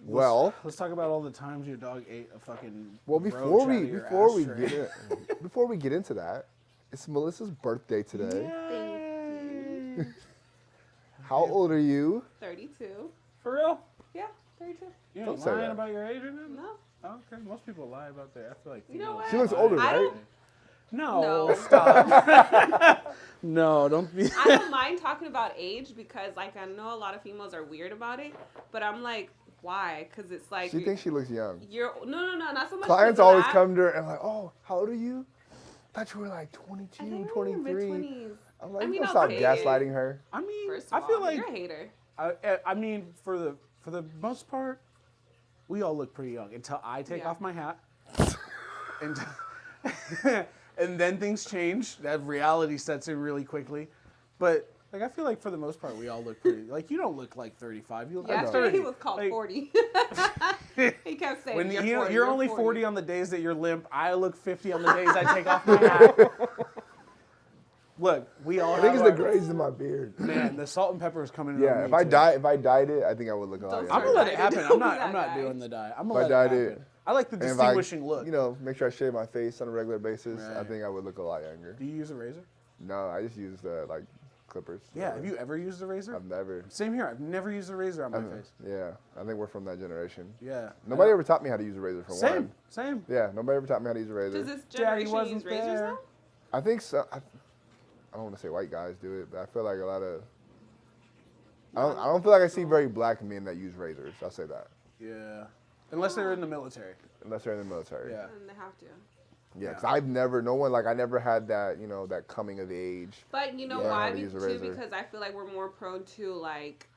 Well, let's talk about all the times your dog ate a fucking. well, before we get into that, it's Melissa's birthday today. Yay. How old are you? 32. For real? Yeah, 32. You Don't ain't say lying that. about your age or nothing? No. Oh, okay, most people lie about that. I feel like You know what? She looks older, I right? don't- No, No. stop. No, don't be. I don't mind talking about age because, like, I know a lot of females are weird about it, but I'm like, why? Because it's like She thinks she looks young. no, not so much. Clients because of always that. come to her and like, oh, how old are you? I thought you were like I 22, think I'm in 23. mid-20s. I'm like, I you mean, don't stop okay. gaslighting her. I mean, First I of feel all, like you're a hater. I mean, for the most part, we all look pretty young until I take Yeah. off my hat, and and then things change. That reality sets in really quickly. But like, I feel like for the most part, we all look pretty. Like, you don't look like 35. You look like Yesterday 30. he was called Like, 40. He kept saying, When you're 40, you're only 40 40 on the days that you're limp, I look 50 on the days I take off my hat. Look, we all I think have it's the our- grays in my beard. Man, the salt and pepper is coming in. Yeah, on if me I too. dyed it, I think I would look a lot Don't younger. I'm gonna let it Dyed it. happen. Don't I'm be not that guy. doing the dye. I'm If gonna I let dyed it it, happen. I like the and if distinguishing look. You know, make sure I shave my face on a regular basis. I Right. think I would look a lot younger. Do you use a razor? No, I just use like clippers. Yeah. Have you ever used a razor? I've never. Same here. I've never used a razor on my face. Yeah, I think we're from that generation. Yeah. Nobody ever taught me how to use a razor for Same. one. Same. Yeah, nobody ever taught me how to use a razor. Does this Daddy generation wasn't use razors there. now? I think so. I don't want to say white guys do it, but I feel like a lot of. I don't feel like I see very black men that use razors. I'll say that, Yeah. Unless they're in the military. unless they're in the military. Yeah. And they have to. Yeah, because I never had that, that coming of age. But you know Yeah, why? how to use a Too, razor. because I feel like we're more prone to like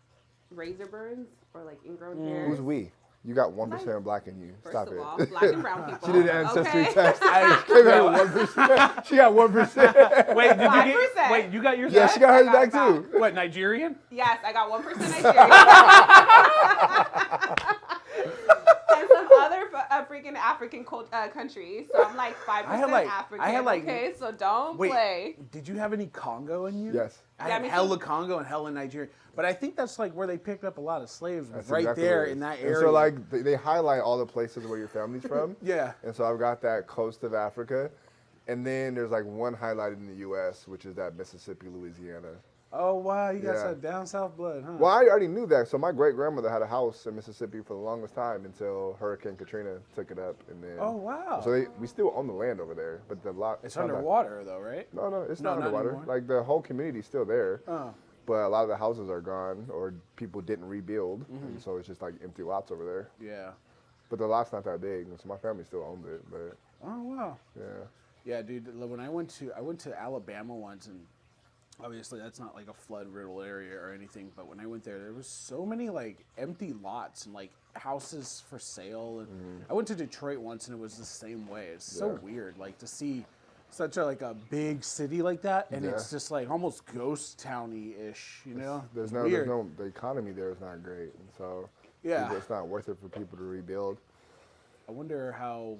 razor burns or like ingrown Mm. hairs. Who's we? You got 1% black in you. First Stop of it. all, black and brown people. She did an ancestry okay? test. I came out with 1%. She got 1%. Wait, did you 5%. get? Wait, you got yours? Yeah, back? she got hers I back got it too. What, Nigerian? Yes, I got 1% Nigerian. And some other freaking African countries. So I'm like 5% African. Okay, so don't play. Did you have any Congo in you? Yes. I Yeah, had me too. hella Congo and hella Nigeria. But I think that's like where they picked up a lot of slaves, That's right exactly there what it is. in that And area. so like they highlight all the places where your family's from. Yeah. And so I've got that coast of Africa. And then there's like one highlighted in the U.S., which is that Mississippi, Louisiana. Oh, wow, you got Yeah. some down south blood, huh? Well, I already knew that. So my great-grandmother had a house in Mississippi for the longest time until Hurricane Katrina took it up. And then, Oh, wow. So we still own the land over there, but the lot. It's not that- underwater, though, right? No, it's No, not not underwater. anymore. Like the whole community's still there. Oh. But a lot of the houses are gone or people didn't rebuild. And so it's just like empty lots over there. Yeah. But the lot's not that big, so my family still owns it. But Oh, wow. yeah. Yeah, dude. When I went to Alabama once, and obviously that's not like a flood riddled area or anything. But when I went there was so many like empty lots and like houses for sale. And I went to Detroit once, and it was the same way. It's so Yeah. weird, like to see such a big city like that, and Yeah. it's just like almost ghost towny ish, you know? There's Weird. no, the economy there is not great. And so Yeah. it's not worth it for people to rebuild. I wonder how.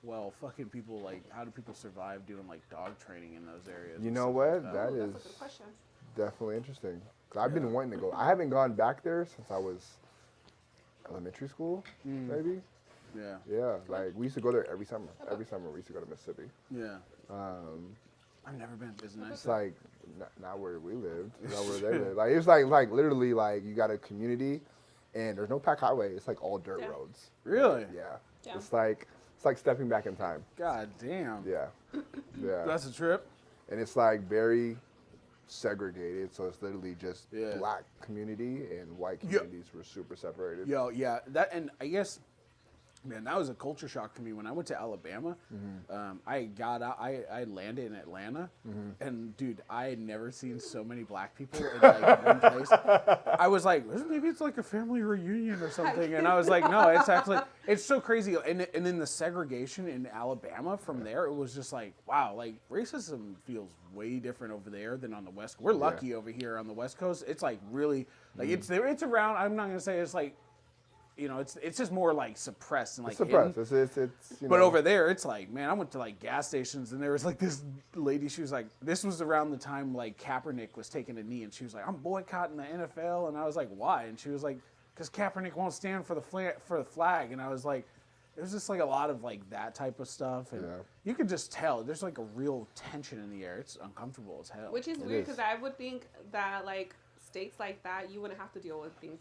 Well, fucking people how do people survive doing like dog training in those areas? You and know stuff what? like that? That That's is a good question. definitely interesting. 'Cause I've been wanting to go. I haven't gone back there since I was elementary school, maybe. Yeah. Yeah, like we used to go there every summer. Every summer we used to go to Mississippi. Yeah. I've never been. It's nice. It's like not where we lived, not where they lived. Like it's like literally like you got a community, and there's no pack highway. It's like all dirt Yeah. roads. Really? Yeah. Yeah. It's like stepping back in time. God damn. Yeah. Yeah. That's a trip. And it's like very segregated, so it's literally just Yeah. black community and white communities were super separated. Yo, yeah. That, and I guess, man, that was a culture shock to me when I went to Alabama. I got out. I landed in Atlanta, and dude, I had never seen so many black people in like one place. I was like, maybe it's like a family reunion or something, and I was like, no, it's actually it's so crazy. And then the segregation in Alabama from there, it was just like, wow, like racism feels way different over there than on the West. We're lucky over here on the West Coast. It's like really like it's there. It's around. I'm not gonna say it's like. You know, it's just more like suppressed and like Suppressed. hidden. It's you But know, over there, it's like, man, I went to like gas stations and there was like this lady. She was like, this was around the time like Kaepernick was taking a knee, and she was like, I'm boycotting the NFL, and I was like, why? And she was like, because Kaepernick won't stand for the flag. And I was like, it was just like a lot of like that type of stuff. And you could just tell there's like a real tension in the air. It's uncomfortable as hell. Which is weird because I would think that like states like that, you wouldn't have to deal with things.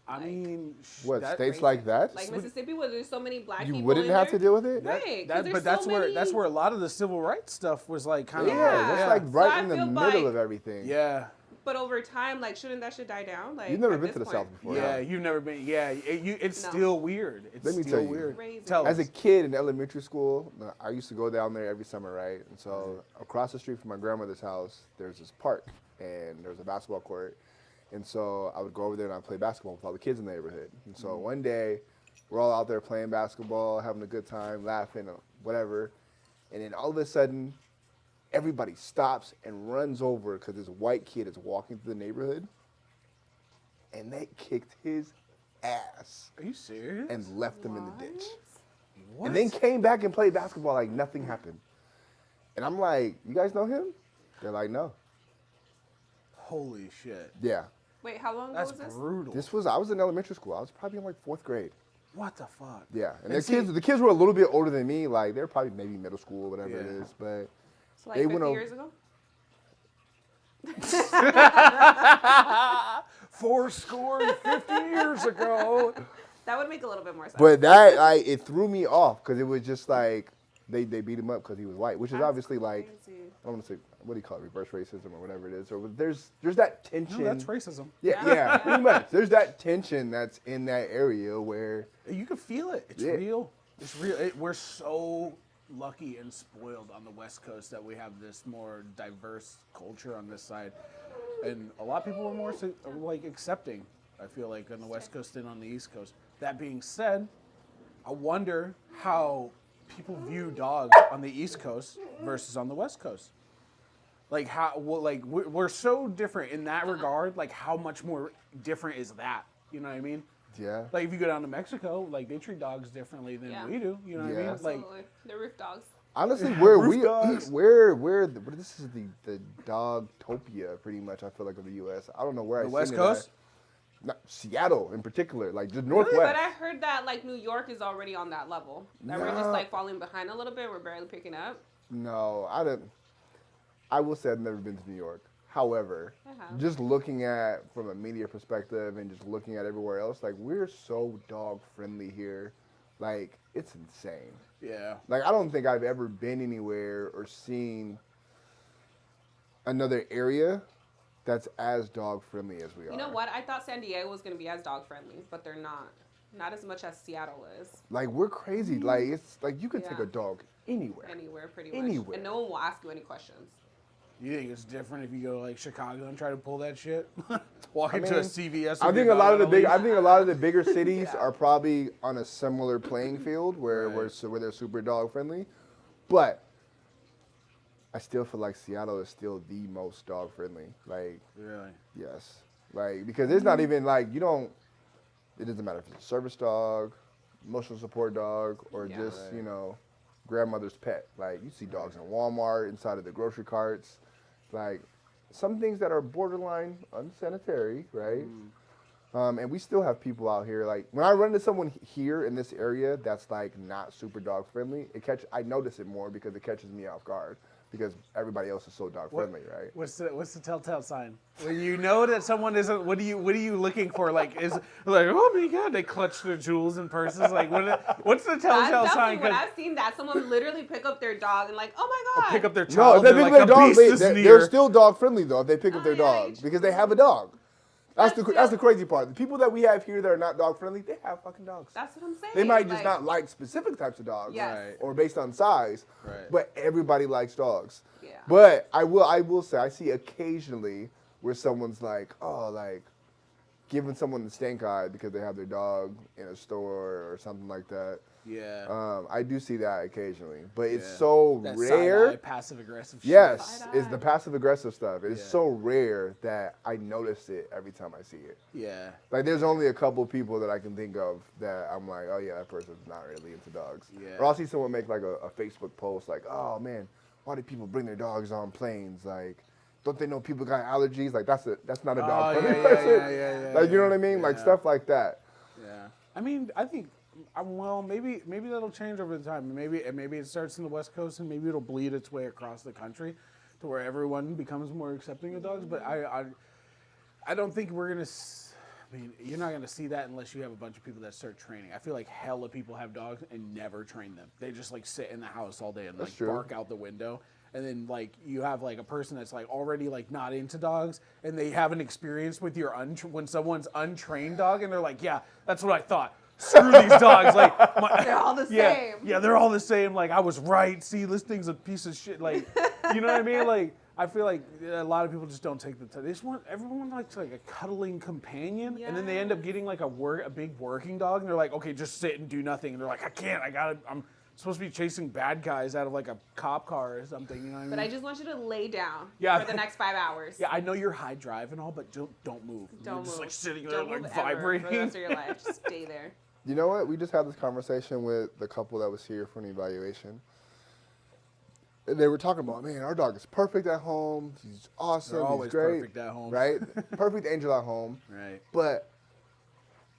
I mean, what states like that? Like Mississippi, where there's so many black you people. You wouldn't have to deal with it, right? But that's where a lot of the civil rights stuff was like kind of. That's like right in the middle of everything. Yeah. But over time, like, shouldn't that shit die down? Like, you've never been to the South before. Yeah, you've never been. Yeah, it's still weird. Let me tell you. Weird. As a kid in elementary school, I used to go down there every summer, right? And so across the street from my grandmother's house, there's this park, and there's a basketball court. And so I would go over there and I'd play basketball with all the kids in the neighborhood. And so one day, we're all out there playing basketball, having a good time, laughing, whatever. And then all of a sudden, everybody stops and runs over because this white kid is walking through the neighborhood. And they kicked his ass. Are you serious? And left him in the ditch. What? And then came back and played basketball like nothing happened. And I'm like, you guys know him? They're like, no. Holy shit. Yeah. Wait, how long ago was this? That's brutal. I was in elementary school. I was probably in like 4th grade. What the fuck? Yeah. And the kids were a little bit older than me. Like, they're probably maybe middle school or whatever it is. But so like 50 years ago? 50 years ago. That would make a little bit more sense. But that, like, it threw me off because it was just like, they beat him up because he was white, which is obviously like, I don't want to say, what do you call it, reverse racism or whatever it is. Or there's that tension. No, that's racism. Yeah, pretty much. There's that tension that's in that area where you can feel it. It's real. It's real. We're so lucky and spoiled on the West Coast that we have this more diverse culture on this side, and a lot of people are more like accepting. I feel like on the West Coast than on the East Coast. That being said, I wonder how people view dogs on the East Coast versus on the West Coast. Like we're so different in that regard. Like how much more different is that? You know what I mean? Yeah. Like if you go down to Mexico, like they treat dogs differently than we do. You know what I mean? Absolutely. Like they're roof dogs. Honestly, this is the dogtopia pretty much. I feel like of the U.S. I don't know where the West Coast. Not Seattle in particular, like the Northwest. But I heard that like New York is already on that level. That we're just like falling behind a little bit. We're barely picking up. No, I will say I've never been to New York. However, just looking at from a media perspective and just looking at everywhere else, like we're so dog friendly here, like it's insane. Yeah. Like I don't think I've ever been anywhere or seen another area that's as dog friendly as we are. You know what? I thought San Diego was going to be as dog friendly, but they're not. Not as much as Seattle is. Like we're crazy. Like it's like you could take a dog anywhere. Anywhere, pretty much. Anywhere. And no one will ask you any questions. You think it's different if you go to like Chicago and try to pull that shit? Walk into a CVS. I think a lot of the bigger cities are probably on a similar playing field where they're super dog friendly, but I still feel like Seattle is still the most dog friendly. Like really, yes, like because it's not even like you don't. It doesn't matter if it's a service dog, emotional support dog, or just grandmother's pet. Like you see dogs in Walmart, inside of the grocery carts. Like some things that are borderline unsanitary, right? And we still have people out here. Like when I run into someone here in this area that's like not super dog friendly, I notice it more because it catches me off guard because everybody else is so dog friendly, right? What's the telltale sign? When you know that someone isn't, what are you looking for? Like is like oh my god, they clutch their jewels and purses. Like what's the telltale sign? When I've seen that, someone literally pick up their dog and like, oh my god, pick up their child. No, if they pick up their dog, they're they're still dog friendly though. If they pick up their dog because they have a dog. That's the crazy part. The people that we have here that are not dog friendly, they have fucking dogs. That's what I'm saying. They might just not like specific types of dogs, or based on size. Right. But everybody likes dogs. Yeah. But I will say I see occasionally where someone's like, giving someone the stink eye because they have their dog in a store or something like that. Yeah. I do see that occasionally, but it's so that rare. Passive aggressive. Yes, it's the passive aggressive stuff. It's so rare that I notice it every time I see it. Yeah. Like there's only a couple people that I can think of that I'm like, oh yeah, that person's not really into dogs. Yeah. Or I'll see someone make like a Facebook post like, oh man, why do people bring their dogs on planes? Like, don't they know people got allergies? Like that's not a dog. Yeah. Like you know what I mean? Like stuff like that. Yeah. I mean, I think, well, maybe that'll change over time. Maybe it starts in the West Coast and maybe it'll bleed its way across the country to where everyone becomes more accepting of dogs. But I don't think we're gonna. I mean, you're not gonna see that unless you have a bunch of people that start training. I feel like hella people have dogs and never train them. They just like sit in the house all day and like bark out the window. And then like you have like a person that's like already like not into dogs, and they have an experience with your when someone's untrained dog, and they're like, yeah, that's what I thought. Screw these dogs. Like they're all the same. Yeah, they're all the same. Like I was right. See, this thing's a piece of shit. Like, you know what I mean? Like I feel like a lot of people just don't take the time. They just want everyone likes like a cuddling companion, and then they end up getting like a big working dog, and they're like, okay, just sit and do nothing, and they're like, I can't. I'm supposed to be chasing bad guys out of like a cop car or something, you know what I mean? But I just want you to lay down for the next 5 hours. Yeah, I know you're high drive and all, but don't move. Don't move. Just like sitting there don't like move vibrating. for the rest of your life. Just stay there. You know what? We just had this conversation with the couple that was here for an evaluation. And they were talking about, man, our dog is perfect at home. He's awesome. They're always he's great. perfect at home. Right? Perfect angel at home. Right. But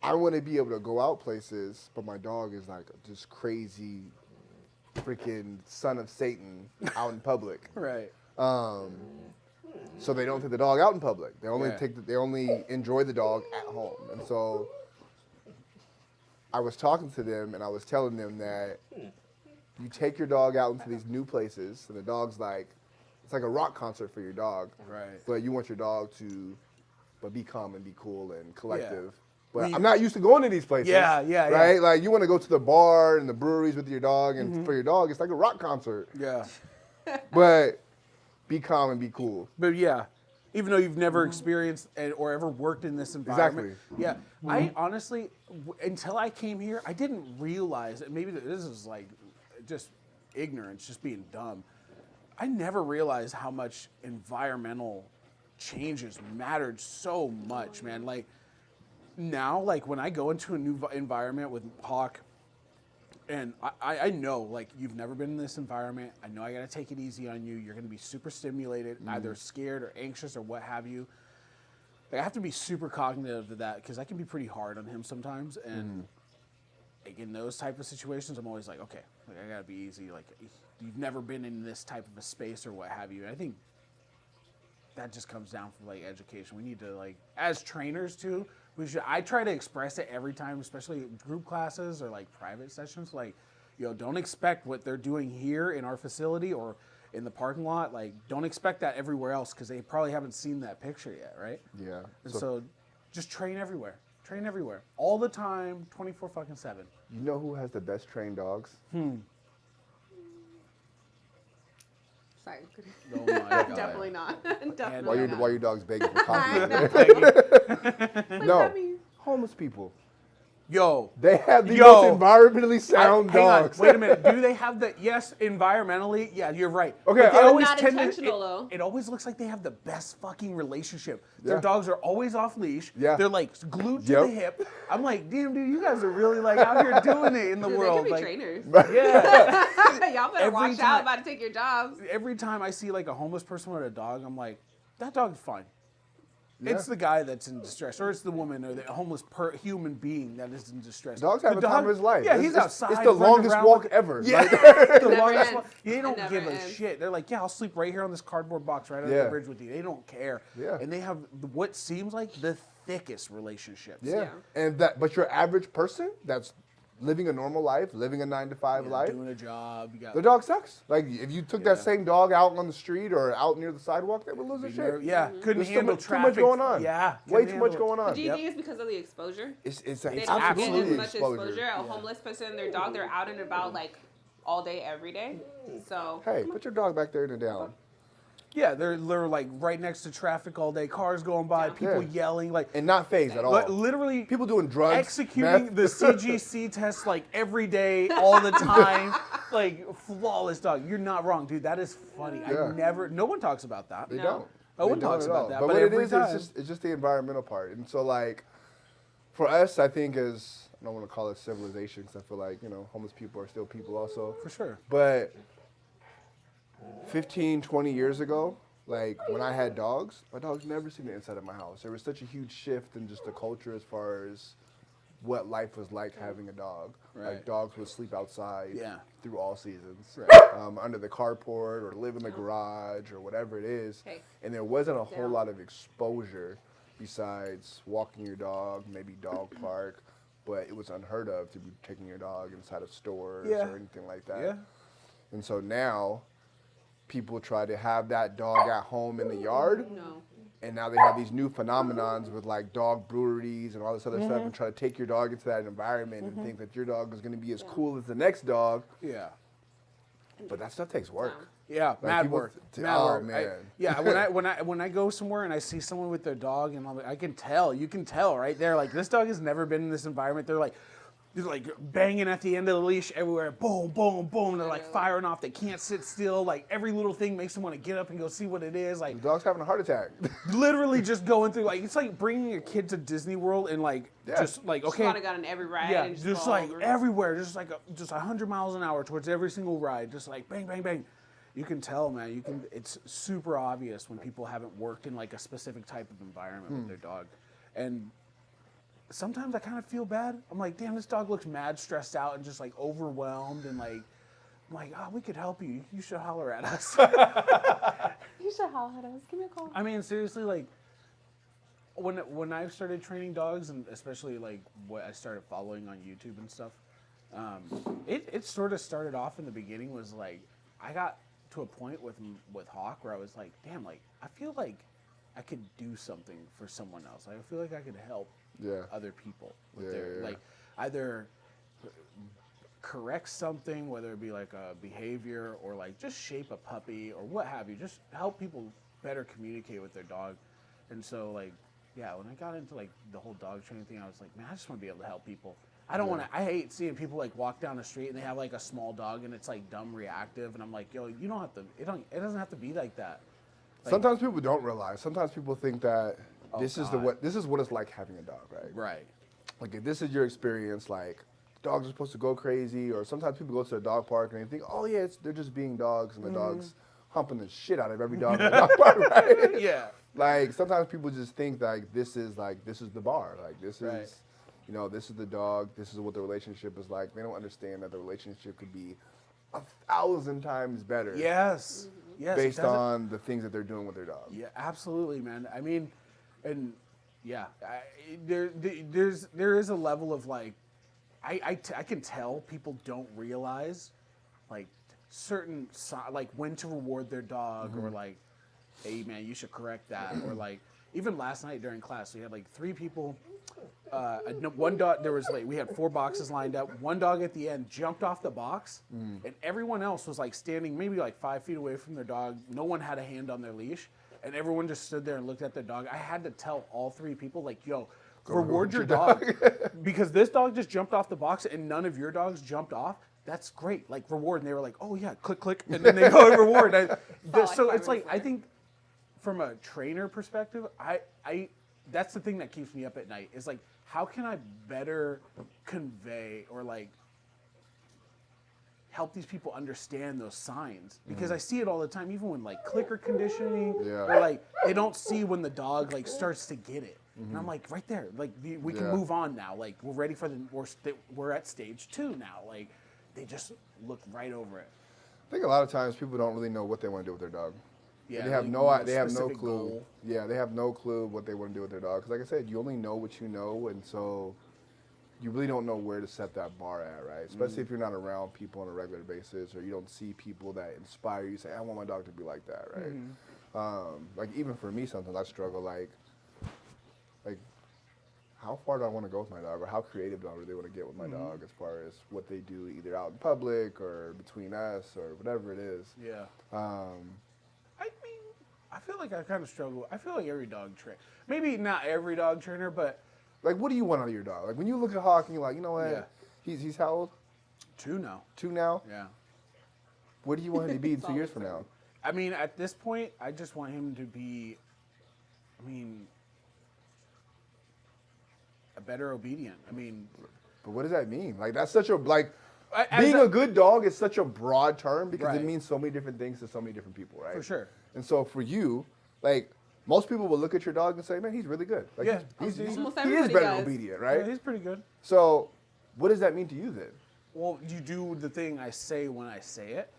I want to be able to go out places, but my dog is like this crazy freaking son of Satan out in public. Right. So they don't take the dog out in public. They only they only enjoy the dog at home. And so I was talking to them and I was telling them that you take your dog out into these new places and the dog's like, it's like a rock concert for your dog. Right. But you want your dog to be calm and be cool and collective. Yeah. But I'm not used to going to these places. Yeah. Right? Like, you want to go to the bar and the breweries with your dog, and for your dog, it's like a rock concert. Yeah. But be calm and be cool. But yeah, even though you've never experienced or ever worked in this environment. Exactly. Yeah. I honestly, until I came here, I didn't realize, maybe this is like just ignorance, just being dumb. I never realized how much environmental changes mattered so much, man. Like, now, like when I go into a new environment with Hawk, and I know, like, you've never been in this environment. I know I got to take it easy on you. You're going to be super stimulated, either scared or anxious or what have you. Like, I have to be super cognitive of that because I can be pretty hard on him sometimes. And like, in those type of situations, I'm always like, okay, like, I got to be easy. Like, you've never been in this type of a space or what have you. And I think that just comes down from, like, education. We need to, like, as trainers, too, I try to express it every time, especially group classes or like private sessions. Like, don't expect what they're doing here in our facility or in the parking lot. Like, don't expect that everywhere else because they probably haven't seen that picture yet, right? Yeah. And so just train everywhere. Train everywhere. All the time, 24/7. You know who has the best trained dogs? Sorry. Oh my God. Definitely not. Definitely not. Why your dog's begging for coffee? No, homeless people. Yo. They have the most environmentally sound hang dogs. on, wait a minute. Do they have the, yes, environmentally, yeah, you're right. Okay, But they always not tend intentional, though. It always looks like they have the best fucking relationship. Yeah. Their dogs are always off leash. Yeah. They're like glued to the hip. I'm like, damn, dude, you guys are really like out here doing it in the world. They like, can be trainers. Yeah. Y'all better watch out about to take your jobs. Every time I see like a homeless person with a dog, I'm like, that dog's fine. Yeah. It's the guy that's in distress, or it's the woman or the homeless human being that is in distress. Dogs have a time of his life. Yeah, he's outside. It's the longest walk ever. Yeah, Like, the longest ends. walk. They don't give a ends. shit. They're like, yeah, I'll sleep right here on this cardboard box right under the bridge with you. They don't care. Yeah. And they have what seems like the thickest relationships. yeah. But your average person that's living a normal life, living a 9-to-5 life, doing a job. You got the dog sucks. Like, if you took that same dog out on the street or out near the sidewalk, they would lose their shit. Yeah, couldn't There's handle too traffic. much going on. Yeah, way too much going on. Do you think it's because of the exposure? It's They don't absolutely get as much exposure. exposure. A homeless person and their dog, they're out and about like all day, every day. So Hey, put your dog back there in the down. Yeah, they're like right next to traffic all day, cars going by, people yelling, like, And not phased at all. but literally People doing drugs, executing meth. the CGC test like every day, all the time, like flawless dog. You're not wrong, dude. That is funny. Yeah. No one talks about that. They No. don't. No one They don't talks at about all. that, But but what it every is, time. it's just the environmental part. And so, like, for us, I think as, I don't want to call it civilization because I feel like, homeless people are still people also. For sure. But 15, 20 years ago, like when I had dogs, my dogs never seen the inside of my house. There was such a huge shift in just the culture as far as what life was like having a dog. Right. Like dogs would sleep outside through all seasons, under the carport or live in the garage or whatever it is. And there wasn't a whole lot of exposure besides walking your dog, maybe dog park, but it was unheard of to be taking your dog inside of stores or anything like that. Yeah. And so now people try to have that dog at home in the yard. No. And now they have these new phenomenons with like dog breweries and all this other stuff and try to take your dog into that environment and think that your dog is going to be as cool as the next dog. Yeah. But that stuff takes work. Yeah, Like mad work. oh, work. man. When I go somewhere and I see someone with their dog and I can tell, you can tell right there, like this dog has never been in this environment. They're like banging at the end of the leash everywhere, boom, boom, boom. They're like firing off. They can't sit still. Like every little thing makes them want to get up and go see what it is. Like The dog's having a heart attack. literally just going through it's like bringing a kid to Disney World and just like okay, Just got on every ride. yeah, and just go like over. everywhere, just 100 miles an hour towards every single ride, just like bang, bang, bang. You can tell, man. It's super obvious when people haven't worked in like a specific type of environment with their dog, and sometimes I kind of feel bad. I'm like, damn, this dog looks mad stressed out and just like overwhelmed and like, I'm like, oh, we could help you. You should holler at us. You should holler at us. Give me a call. I mean, seriously, like when I started training dogs, and especially like what I started following on YouTube and stuff, it sort of started off in the beginning was like I got to a point with Hawk where I was like, damn, like I feel like I could do something for someone else. I feel like I could help other people with their like either correct something, whether it be like a behavior or like just shape a puppy or what have you, just help people better communicate with their dog. And so like when I got into like the whole dog training thing, I was like, man, I just want to be able to help people. I don't want to. I hate seeing people like walk down the street and they have like a small dog and it's like dumb reactive, and I'm like, yo, you don't have to. It doesn't have to be like that. Like, sometimes people don't realize. Sometimes people think that this is what it's like having a dog, right? Right. Like if this is your experience, like dogs are supposed to go crazy, or sometimes people go to the dog park and they think, oh yeah, they're just being dogs, and the dog's humping the shit out of every dog in the dog park, right? Yeah. Like sometimes people just think like this is the bar, like this is. You know, this is the dog. This is what the relationship is like. They don't understand that the relationship could be 1,000 times better. Yes. Yes. Based on the things that they're doing with their dog. Yeah, absolutely, man. I mean, and there is a level of like, I can tell people don't realize, like certain like when to reward their dog or like, hey man, you should correct that, or like even last night during class we had like 3 people. One dog, there was like, we had 4 boxes lined up. One dog at the end jumped off the box, and everyone else was like standing maybe like 5 feet away from their dog. No one had a hand on their leash, and everyone just stood there and looked at their dog. I had to tell all 3 people, like, yo, reward your dog. Because this dog just jumped off the box and none of your dogs jumped off. That's great. Like, reward. And they were like, oh yeah, click, click. And then they go and reward. So it's like, I think from a trainer perspective, that's the thing that keeps me up at night is like, how can I better convey or like help these people understand those signs? Because I see it all the time, even when like clicker conditioning or like they don't see when the dog like starts to get it. And I'm like, right there, like we can move on now. Like we're ready for we're at stage 2 now. Like they just look right over it. I think a lot of times people don't really know what they want to do with their dog. Yeah, they have no clue. Goal. Yeah, they have no clue what they want to do with their dog. Because like I said, you only know what you know, and so you really don't know where to set that bar at, right? Especially if you're not around people on a regular basis, or you don't see people that inspire you. Say, I want my dog to be like that, right? Like even for me, sometimes I struggle. Like, how far do I want to go with my dog, or how creative do I really want to get with my dog as far as what they do either out in public or between us or whatever it is. Yeah. I mean, I feel like I kind of struggle. I feel like every dog trainer, maybe not every dog trainer, but like, what do you want out of your dog? Like when you look at Hawk and you're like, you know what? He's how old? 2 now. 2 now? Yeah. What do you want him to be 2 years from now? I mean, at this point, I just want him to be, a better obedient. But what does that mean? Like that's such a like. being a good dog is such a broad term because it means so many different things to so many different people, right? For sure. And so for you, like, most people will look at your dog and say, man, he's really good. Like, yeah. he is better than obedient, right? Yeah, he's pretty good. So what does that mean to you then? Well, you do the thing I say when I say it,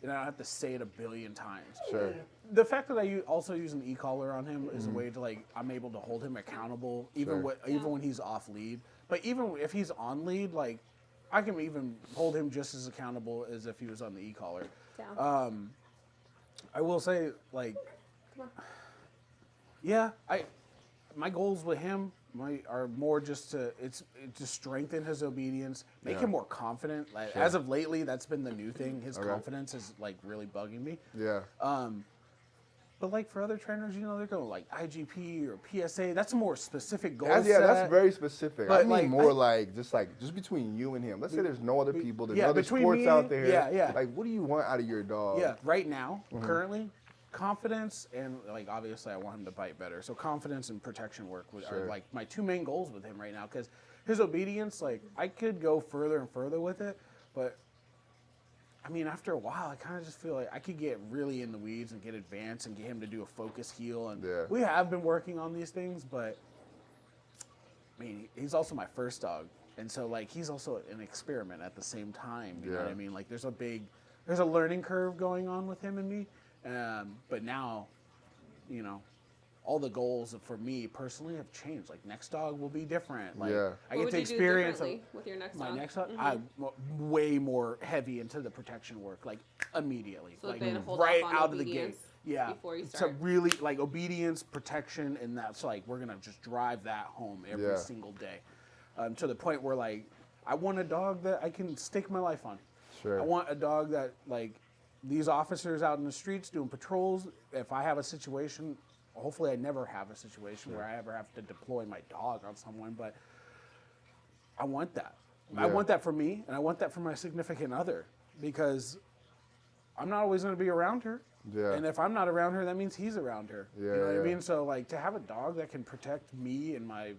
and I don't have to say it a billion times. Sure. The fact that I also use an e-collar on him is a way to, like, I'm able to hold him accountable even when he's off lead. But even if he's on lead, like, I can even hold him just as accountable as if he was on the e-collar. I will say, like, my goals with him are more just to strengthen his obedience, make him more confident. Like, as of lately, that's been the new thing. His confidence is, like, really bugging me. Yeah. But, like, for other trainers, you know, they're going, like, IGP or PSA. That's a more specific goal Yeah, that's very specific. But, I mean, like, just between you and him. Let's say there's no other people, there's other sports out there. Yeah. Like, what do you want out of your dog? Yeah, right now, currently, confidence and, like, obviously I want him to bite better. So confidence and protection work are, like, my two main goals with him right now. Because his obedience, like, I could go further and further with it, but I mean, after a while, I kind of just feel like I could get really in the weeds and get advanced and get him to do a focus heel. And we have been working on these things, but I mean, he's also my first dog. And so, like, he's also an experiment at the same time. You know what I mean? Like, there's a learning curve going on with him and me. But now, you know, all the goals for me personally have changed. Like, next dog will be different. Like, I get to experience with your next my dog? next dog. I'm way more heavy into the protection work, like, immediately, So like, then hold right off on out of the gate. Yeah, before you so start. really, like, obedience, protection, and that's, like, we're gonna just drive that home every single day, to the point where, like, I want a dog that I can stake my life on. Sure. I want a dog that, like, these officers out in the streets doing patrols, if I have a situation, hopefully I never have a situation where I ever have to deploy my dog on someone, but I want that. I want that for me, and I want that for my significant other, because I'm not always going to be around her. Yeah. And if I'm not around her, that means he's around her. Yeah, you know what I mean? So, like, to have a dog that can protect me and my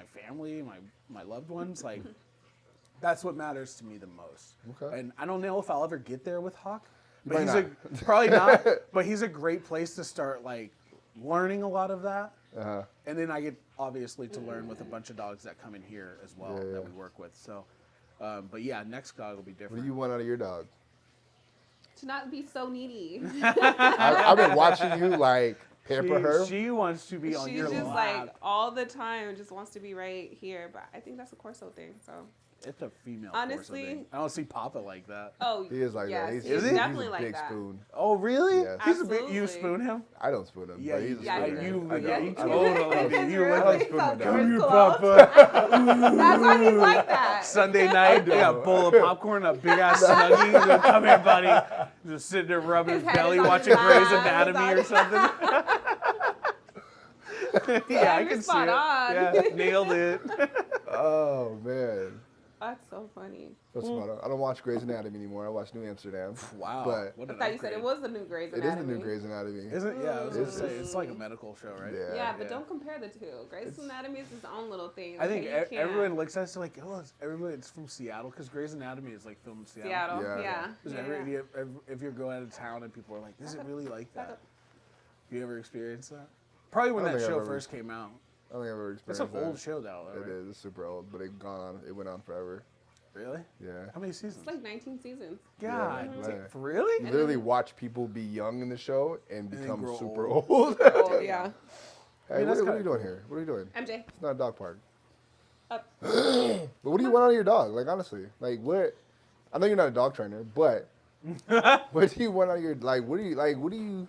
family, my loved ones, like, that's what matters to me the most. Okay. And I don't know if I'll ever get there with Hawk. But probably not. But he's a great place to start, like, learning a lot of that. And then I get, obviously, to learn with a bunch of dogs that come in here as well that we work with. So, but yeah, next dog will be different. What do you want out of your dog? To not be so needy. I've been watching you, like, pamper her. She wants to be on your lap. She's just, like, all the time, just wants to be right here. But I think that's a Corso thing, so. It's a female. Honestly, I don't see Papa like that. Oh, he is like that. He's he's definitely a like big that. spoon. Oh, really? Yes. He's a big. You spoon him? I don't spoon him. Yeah, but he's a spooner. you totally do. You really spoon my dog. Come here, Papa. That's why he's like that. Sunday night, you got a bowl of popcorn, a big ass Snuggie. Like, come here, buddy. Just sitting there rubbing his belly, watching Grey's Anatomy or something. Yeah, I can see it. Yeah, nailed it. Oh man. That's so funny. That's spot on. I don't watch Grey's Anatomy anymore. I watch New Amsterdam. Wow. But I thought you said it was the new Grey's Anatomy. It is the new Grey's Anatomy. Isn't it? Yeah, I was going to say, it's like a medical show, right? Yeah, but don't compare the two. Grey's Anatomy is its own little thing. I think everyone looks at us like, oh, it's from Seattle, because Grey's Anatomy is like filmed in Seattle. If you're going out of town and people are like, is it really like that? Have you ever experienced that? Probably when that show first came out. I don't think I've ever experienced that. It's an old show now, though, right? It is. It's super old, but it went on forever. Really? Yeah. How many seasons? It's like 19 seasons. God. For really? You literally watch people be young in the show and become super old. Oh, yeah. Hey, what are you doing here? What are you doing? MJ. It's not a dog park. Up. But what do you want out of your dog? Like, honestly. Like, what? I know you're not a dog trainer, but what do you want out of your, like, what are you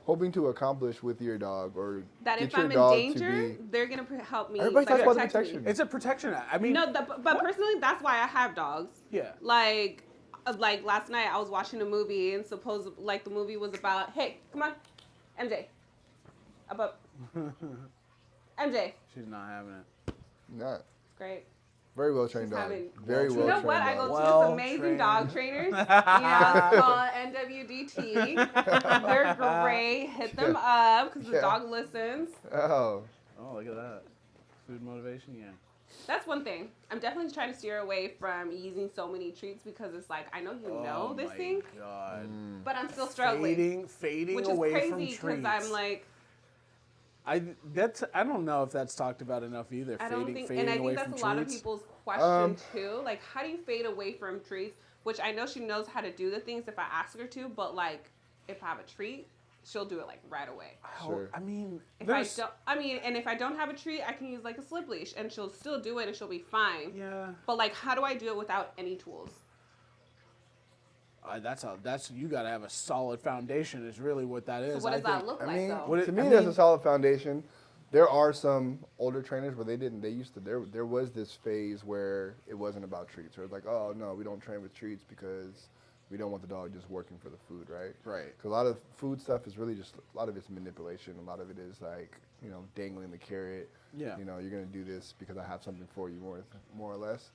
hoping to accomplish with your dog, or that get if your I'm dog in danger, they're gonna help me. Everybody talks about protection. It's a protection. I mean, no, but personally, that's why I have dogs. Yeah. Like last night, I was watching a movie, and the movie was about, hey, come on, MJ, about MJ. She's not having it. Not. Great. Very well trained dog. Very well trained. You know what? I go to this amazing dog trainers. It's called NWDT. They're great. Hit them up because the dog listens. Oh. Oh, look at that. Food motivation, yeah. That's one thing. I'm definitely trying to steer away from using so many treats because it's like I know you know this thing, God. but I'm still struggling. Fading Which is away from crazy treats. because I'm like, I don't know if that's talked about enough either. I don't think, fading and I away think that's from a lot of treats. people's question too. Like, how do you fade away from treats? Which I know she knows how to do the things if I ask her to, but like, if I have a treat, she'll do it like right away. Sure. I mean, If I don't have a treat, I can use like a slip leash, and she'll still do it, and she'll be fine. Yeah. But like, how do I do it without any tools? That's you got to have a solid foundation. Is really what that is. So what does that look like though? To me, that's a solid foundation. There are some older trainers where there was this phase where it wasn't about treats. Where it's like, oh no, we don't train with treats because we don't want the dog just working for the food, right? Right. Because a lot of food stuff is really just, a lot of it's manipulation. A lot of it is like, dangling the carrot. Yeah. You're going to do this because I have something for you, more or less.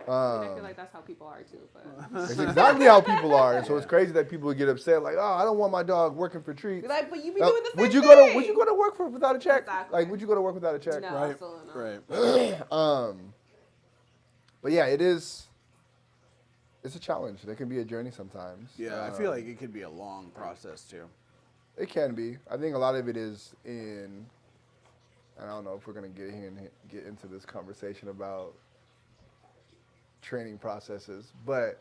I feel like that's how people are too. But It's exactly how people are. And so it's crazy that people would get upset like, oh, I don't want my dog working for treats. be like, but you be doing the same Would you thing. go to work without a check? Exactly. Like, would you go to work without a check? No, Right. absolutely not. Right. But yeah, it's a challenge. It can be a journey sometimes. Yeah, I feel like it could be a long process too. It can be. I think a lot of it is in, and I don't know if we're going to get into this conversation about training processes, but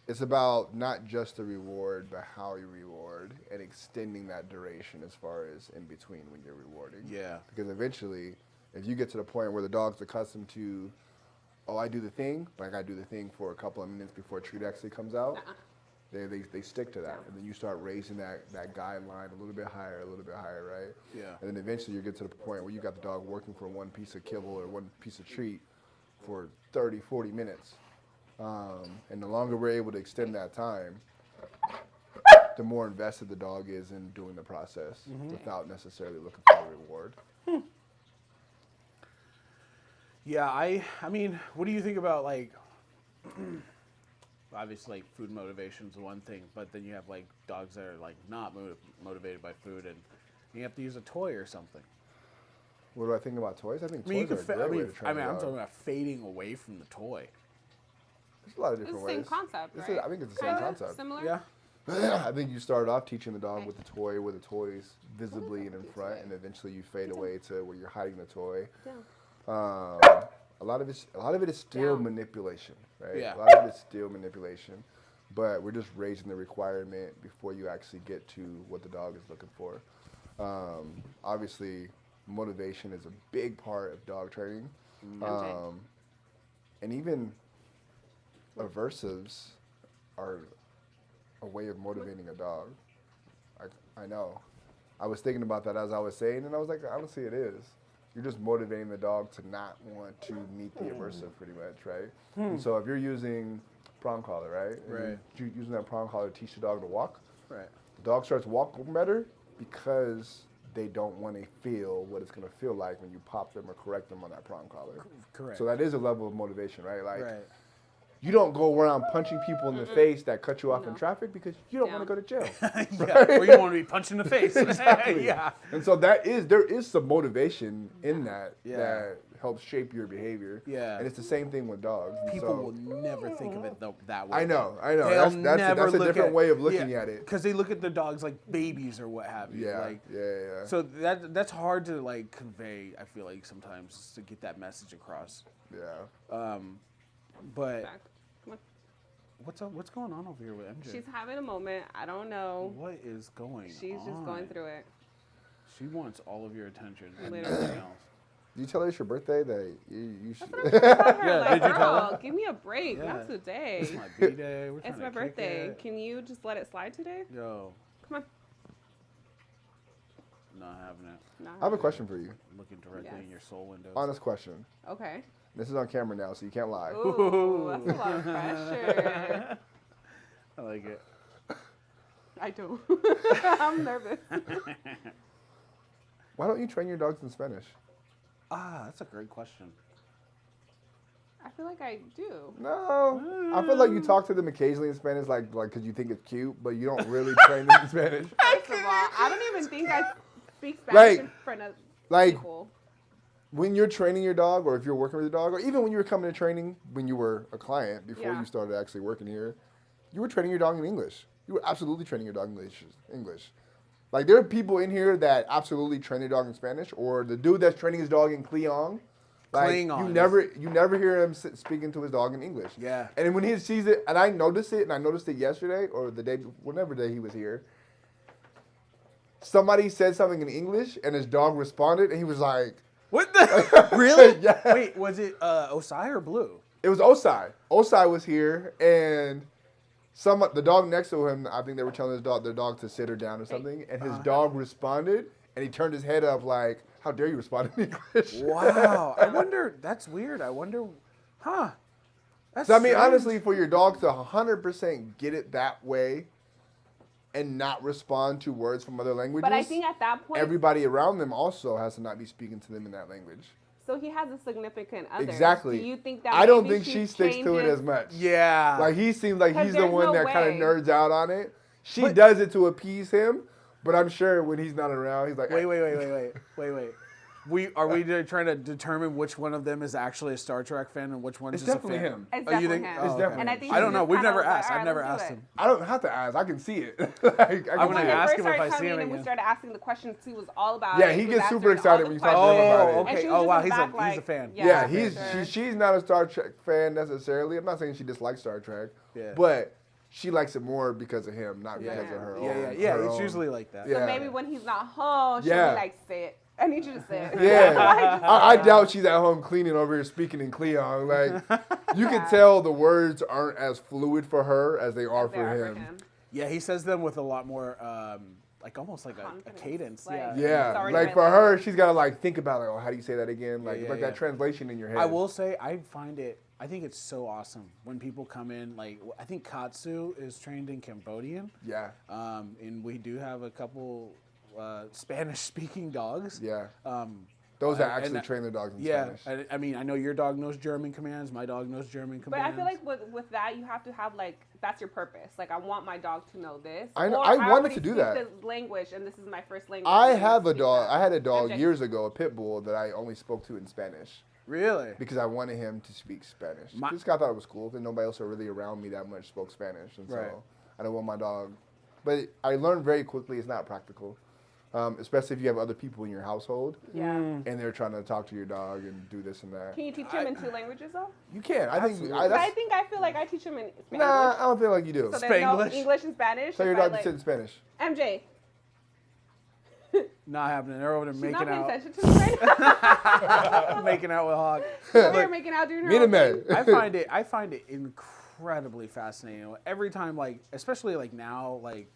it's about not just the reward, but how you reward and extending that duration as far as in between when you're rewarding. Yeah. Because eventually, if you get to the point where the dog's accustomed to, oh, I do the thing, but I got to do the thing for a couple of minutes before a treat actually comes out, they stick to that. And then you start raising that guideline a little bit higher, right? Yeah. And then eventually you get to the point where you got the dog working for one piece of kibble or one piece of treat for 30, 40 minutes. And the longer we're able to extend that time, the more invested the dog is in doing the process without necessarily looking for the reward. Yeah, I mean, what do you think about like? Obviously, like food motivation is one thing, but then you have like dogs that are like not motivated by food, and you have to use a toy or something. What do I think about toys? I think I mean, toys are a great way to train a I'm dog. talking about fading away from the toy. There's a lot of It's different the same ways. concept, It's right? I think it's the same Kinda concept. Similar. Yeah. I think you start off teaching the dog with the toy, where the toy's visibly and in front, and eventually you fade away to where you're hiding the toy. A lot of it is still manipulation, right? Yeah. A lot of it is still manipulation, but we're just raising the requirement before you actually get to what the dog is looking for. Obviously, motivation is a big part of dog training, and even aversives are a way of motivating a dog. I know. I was thinking about that as I was saying, and I was like, honestly, it is. You're just motivating the dog to not want to meet the aversive, pretty much, right? And so if you're using prong collar, right? Right. You're using that prong collar to teach the dog to walk. Right. The dog starts walking better because they don't want to feel what it's going to feel like when you pop them or correct them on that prong collar. Correct. So that is a level of motivation, right? Like, Right. you don't go around punching people in the face that cut you off in traffic because you don't want to go to jail. Yeah. Or you want to be punched in the face. Exactly. Yeah. And so there is some motivation in that that helps shape your behavior. Yeah. And it's the same thing with dogs. And People so, will never think of it that way. I know. They'll That's a different way of looking at it. Because they look at the dogs like babies or what have you. Yeah. Like, Yeah. So that's hard to like convey. I feel like sometimes to get that message across. Yeah. Come But on. what's up? What's going on over here with MJ? She's having a moment. I don't know. What is going on? She's just going through it. She wants all of your attention and Literally. nothing else. Did you tell her it's your birthday that you should? Tell her, Yeah, like, did you tell her? girl, give me a break. Yeah. Not today. It's my B-day. We're It's trying my to kick birthday. it. Can you just let it slide today? Yo, Come on. not having it. No. I have a question for you. Looking directly Yes. in your soul windows. Honest question. Okay. This is on camera now, so you can't lie. Ooh, that's a lot of pressure. I like it. I do. I'm nervous. Why don't you train your dogs in Spanish? That's a great question. I feel like I do. No, I feel like you talk to them occasionally in Spanish, like because you think it's cute, but you don't really train them in Spanish. First of all, I don't even think I speak Spanish in front of Like, people. when you're training your dog, or if you're working with a dog, or even when you were coming to training when you were a client before you started actually working here, you were training your dog in English. You were absolutely training your dog in English. Like, there are people in here that absolutely train their dog in Spanish, or the dude that's training his dog in Cleong. Like, you never hear him speaking to his dog in English. Yeah. And when he sees it, and I noticed it yesterday, or the day, whenever day he was here, somebody said something in English, and his dog responded, and he was like, "What the? Really? Yeah. Wait, was it Osai or Blue? It was Osai. Osai was here, and the dog next to him, I think they were telling their dog to sit her down or something, and his dog responded, and he turned his head up like, how dare you respond in English? Wow. I wonder, that's weird. I wonder, That's So, I mean, strange. honestly, for your dog to 100% get it that way and not respond to words from other languages, But I think at that point, everybody around them also has to not be speaking to them in that language. so he has a significant other. Exactly. Do you think that I don't maybe think she sticks to it as much. Yeah. Like, he seems like 'Cause he's the there's one no that kind of way. nerds out on it. She But- does it to appease him, but I'm sure when he's not around, he's like, Wait. Are we trying to determine which one of them is actually a Star Trek fan and which one's It's just definitely a fan? him. It's Oh, you definitely think? him. Oh, It's okay. definitely And I him. think I don't know. just We've kinda never was like, asked. all I've right, never let's do asked it. him. I don't have to ask. I can see it. Like, I'm I gonna When he ask first him if started I see coming him and we again. started asking the questions, he was all about Yeah, it. he was gets super answering all excited the when you talk to questions. him about it. Oh, And okay. she Oh, was wow. just He's back a like, fan. Yeah, for he's sure. she's not a Star Trek fan necessarily. I'm not saying she dislikes Star Trek, Yeah. but she likes it more because of him, not because of her own. Yeah. her It's own- usually like that. Yeah. So maybe when he's not home, she'll Yeah. be like, sit. I need you to sit. Yeah, I doubt she's at home cleaning over here speaking in Cleon. Like, you can tell the words aren't as fluid for her as they are for him. Yeah, he says them with a lot more, like almost like a Confidence, cadence. like- Yeah. It's Yeah, already like my for her, language. she's gotta like think about like, oh, how do you say that again? Like, Yeah, like yeah. that translation in your head. I will say, I think it's so awesome when people come in. Like, I think Katsu is trained in Cambodian. Yeah, And we do have a couple Spanish-speaking dogs. yeah. and- Those that actually and- train their dogs in Yeah, Spanish. I mean, I know your dog knows German commands. My dog knows German But commands. I feel like with that, you have to have like, that's your purpose. Like, I want my dog to know this. I know- Or I wanted already to do speak that. this language, and this is my first language. I and have a speak dog. that. I had a dog MJ. years ago, a pit bull that I only spoke to in Spanish Really? because I wanted him to speak Spanish. My- This guy thought it was cool because nobody else really around me that much spoke Spanish, and so Right. I don't want my dog. But I learned very quickly it's not practical, especially if you have other people in your household Yeah. and they're trying to talk to your dog and do this and that. Can you teach him in two languages though? You can. I think. Absolutely. But I feel like I teach him in Spanish. Nah, I don't feel like you do. So there's no Spanglish? English and Spanish. Tell your if I, dog to like, sit in Spanish. MJ. Not happening. They're over there She's making not paying out. attention to me right now. Making out with Hawk. Over here making out doing her Meet own him, thing. man. I find it incredibly fascinating. Every time, like, especially like now, like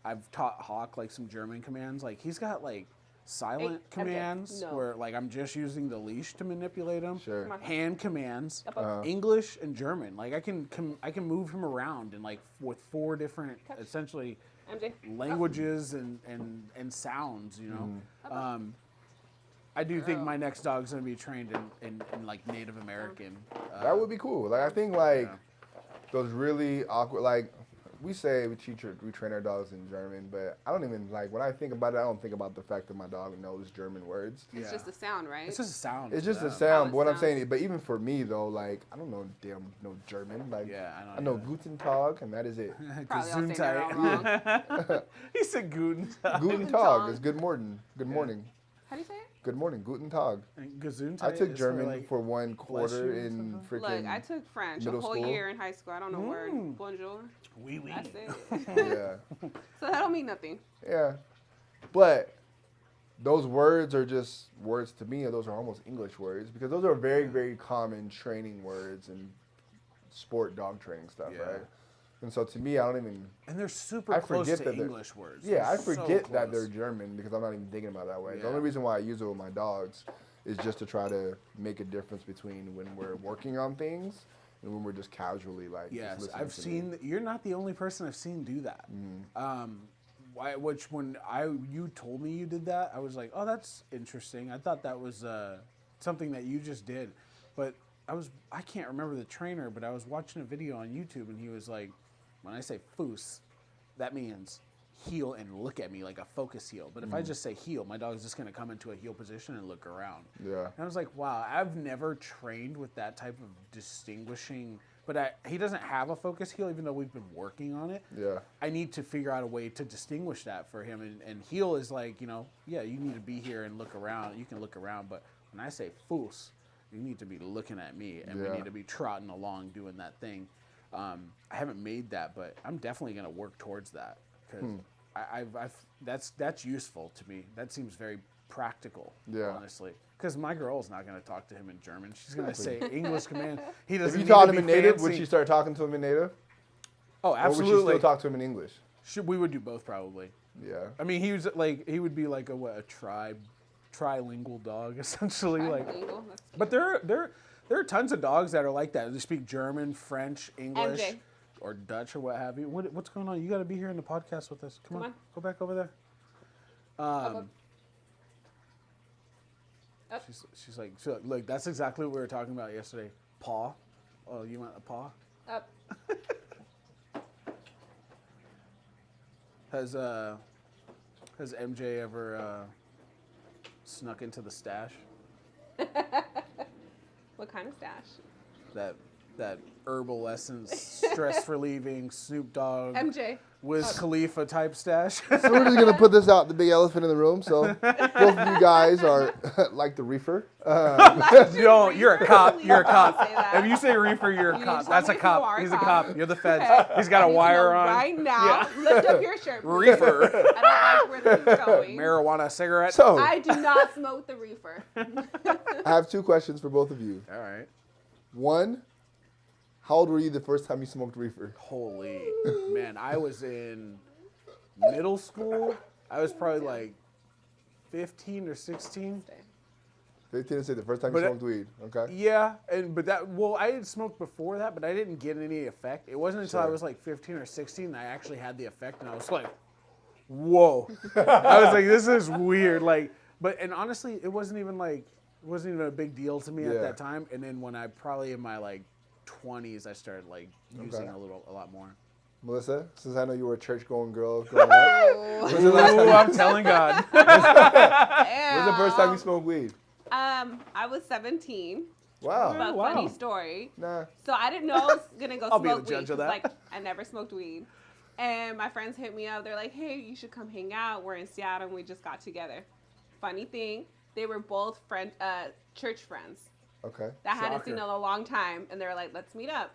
I've taught Hawk like some German commands. Like he's got like silent Hey, MJ, commands no. where like I'm just using the leash to manipulate him. Sure. Come on. Hand commands, Up, up. English and German. Like I can move him around in like with 4 different essentially MJ. languages and sounds. You know. Mm-hmm. I do think my next dog's gonna be trained in like Native American. That would be cool. Like I think like those really awkward like we say we train our dogs in German, but I don't even like when I think about it, I don't think about the fact that my dog knows German words. It's just a sound, right? It's just a sound. It's to just a them. sound. it But what I'm sounds. saying, but even for me though, like I don't know no German. Like Yeah, I I don't know either. Guten Tag and that is it. Probably all saying that all wrong. He said Guten Tag. Guten Tag. Tag is good morning. Good morning. How do you say it? Good morning. Guten Tag. Gesundheit I took is German like, for one quarter you or in something? freaking. Look, I took French a middle whole school. year in high school. I don't know word. Bonjour. oui, oui. That's it. Yeah. So that don't mean nothing. Yeah. But those words are just words to me, those are almost English words because those are very, very common training words and sport dog training stuff, Yeah. right? And so to me, I don't even. And they're super I close forget to that they're- English words. Yeah, I They're so forget that they're close. German because I'm not even thinking about it that way. The Yeah. only reason why I use it with my dogs is just to try to make a difference between when we're working on things and when we're just casually like. just Yes, listening I've to seen. them. You're not the only person I've seen do that. Which when you told me you did that, I was like, oh, that's interesting. I thought that was something that you just did, but I can't remember the trainer, but I was watching a video on YouTube and he was like, when I say foos, that means heel and look at me like a focus heel. But if I just say heel, my dog's just going to come into a heel position and look around. Yeah. And I was like, wow, I've never trained with that type of distinguishing. But he doesn't have a focus heel, even though we've been working on it. Yeah. I need to figure out a way to distinguish that for him. And heel is like, you know, yeah, you need to be here and look around. You can look around. But when I say foos, you need to be looking at me. And we need to be trotting along doing that thing. I haven't made that, but I'm definitely going to work towards that. Because that's useful to me. That seems very practical, honestly. Because my girl's not going to talk to him in German. She's going to say English command. He doesn't. If you taught him in native, would she start talking to him in native? Oh, absolutely. Or would she still talk to him in English? We would do both probably. Yeah. I mean, he would be like a trilingual dog essentially. Trilingual? But there are tons of dogs that are like that. They speak German, French, English, MJ. or Dutch or what have you. What's going on? You got to be here in the podcast with us. Come on, go back over there. Up. She's like, look, that's exactly what we were talking about yesterday. Paw. Oh, you want a paw? Up. Has MJ ever snuck into the stash? What kind of stash? That herbal essence, stress relieving, Snoop Dogg, MJ. Wiz Khalifa type stash. So we're just gonna put this out, the big elephant in the room. So both of you guys are like the reefer. No, you're a cop. You're a cop. Say that. If you say reefer, you're a You cop. need to That's tell a me if cop. you are a He's a cop. cop. You're the feds. Okay. He's got I a need to wire know on. right now. Lift up your shirt. Reefer. I don't like where this is going. Marijuana cigarette. So I do not smoke the reefer. I have two questions for both of you. All right. One, how old were you the first time you smoked reefer? Holy man, I was in middle school. I was probably like 15 or 16. 15 to say the first time you But smoked weed. Okay. Yeah, I had smoked before that, but I didn't get any effect. It wasn't until I was like 15 or 16 that I actually had the effect, and I was like, whoa. I was like, this is weird. And honestly, it wasn't even a big deal to me at that time. And then when I probably in my like 20s, I started like using a lot more. Melissa, since I know you were a church-going girl growing up, Ooh, I'm telling God. when's the first time you smoked weed? I was 17. Wow. But wow. funny story. Nah. So I didn't know I was gonna go I'll be smoke the judge weed. of that. Like I never smoked weed. And my friends hit me up. They're like, "Hey, you should come hang out. We're in Seattle and we just got together." Funny thing, they were both church friends Okay. that I hadn't Shocker. seen in a long time, and they were like, "Let's meet up."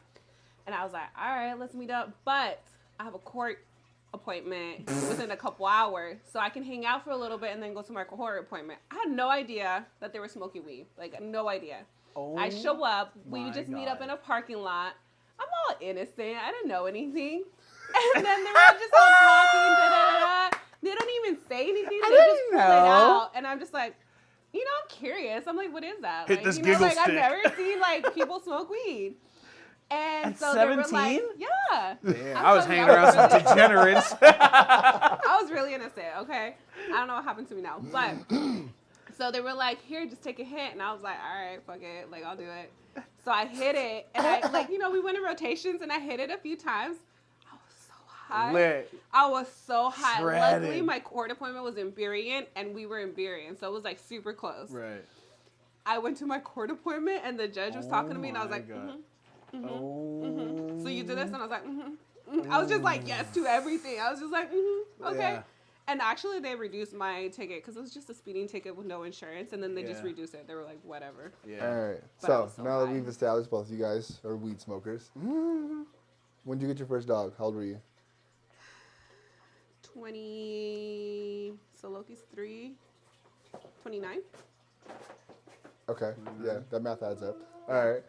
And I was like, "All right, let's meet up." But I have a court appointment within a couple hours, so I can hang out for a little bit and then go to my court appointment. I had no idea that they were smoking weed. Like no idea. Oh, I show up. We my just meet up God. in a parking lot. I'm all innocent. I didn't know anything. And then they were just all talking. Da-da-da-da. They don't even say anything. They just pull it out. And I'm just like, I'm curious. I'm like, what is that? Hit Like, this giggle I've stick. never seen like people smoke weed. And At so they were 17? like, yeah. Damn, I'm I was so hanging around some young. degenerates. I was really innocent, okay? I don't know what happened to me now. But so they were like, here, just take a hit. And I was like, all right, fuck it. Like, I'll do it. So I hit it. And we went in rotations and I hit it a few times. I was so high. Lit. I was so high. Shredded. Luckily, my court appointment was in Burien and we were in Burien. So it was like super close. Right. I went to my court appointment and the judge was talking to me and I was like, So you do this? And I was like, I was just like, yes to everything. I was just like, okay. Yeah. And actually, they reduced my ticket because it was just a speeding ticket with no insurance. And then they just reduced it. They were like, whatever. Yeah. All right. But I So was so now that high. we've established both of you guys are weed smokers, when did you get your first dog? How old were you? 20. So Loki's 3. 29. Okay. Yeah, that math adds up. All right.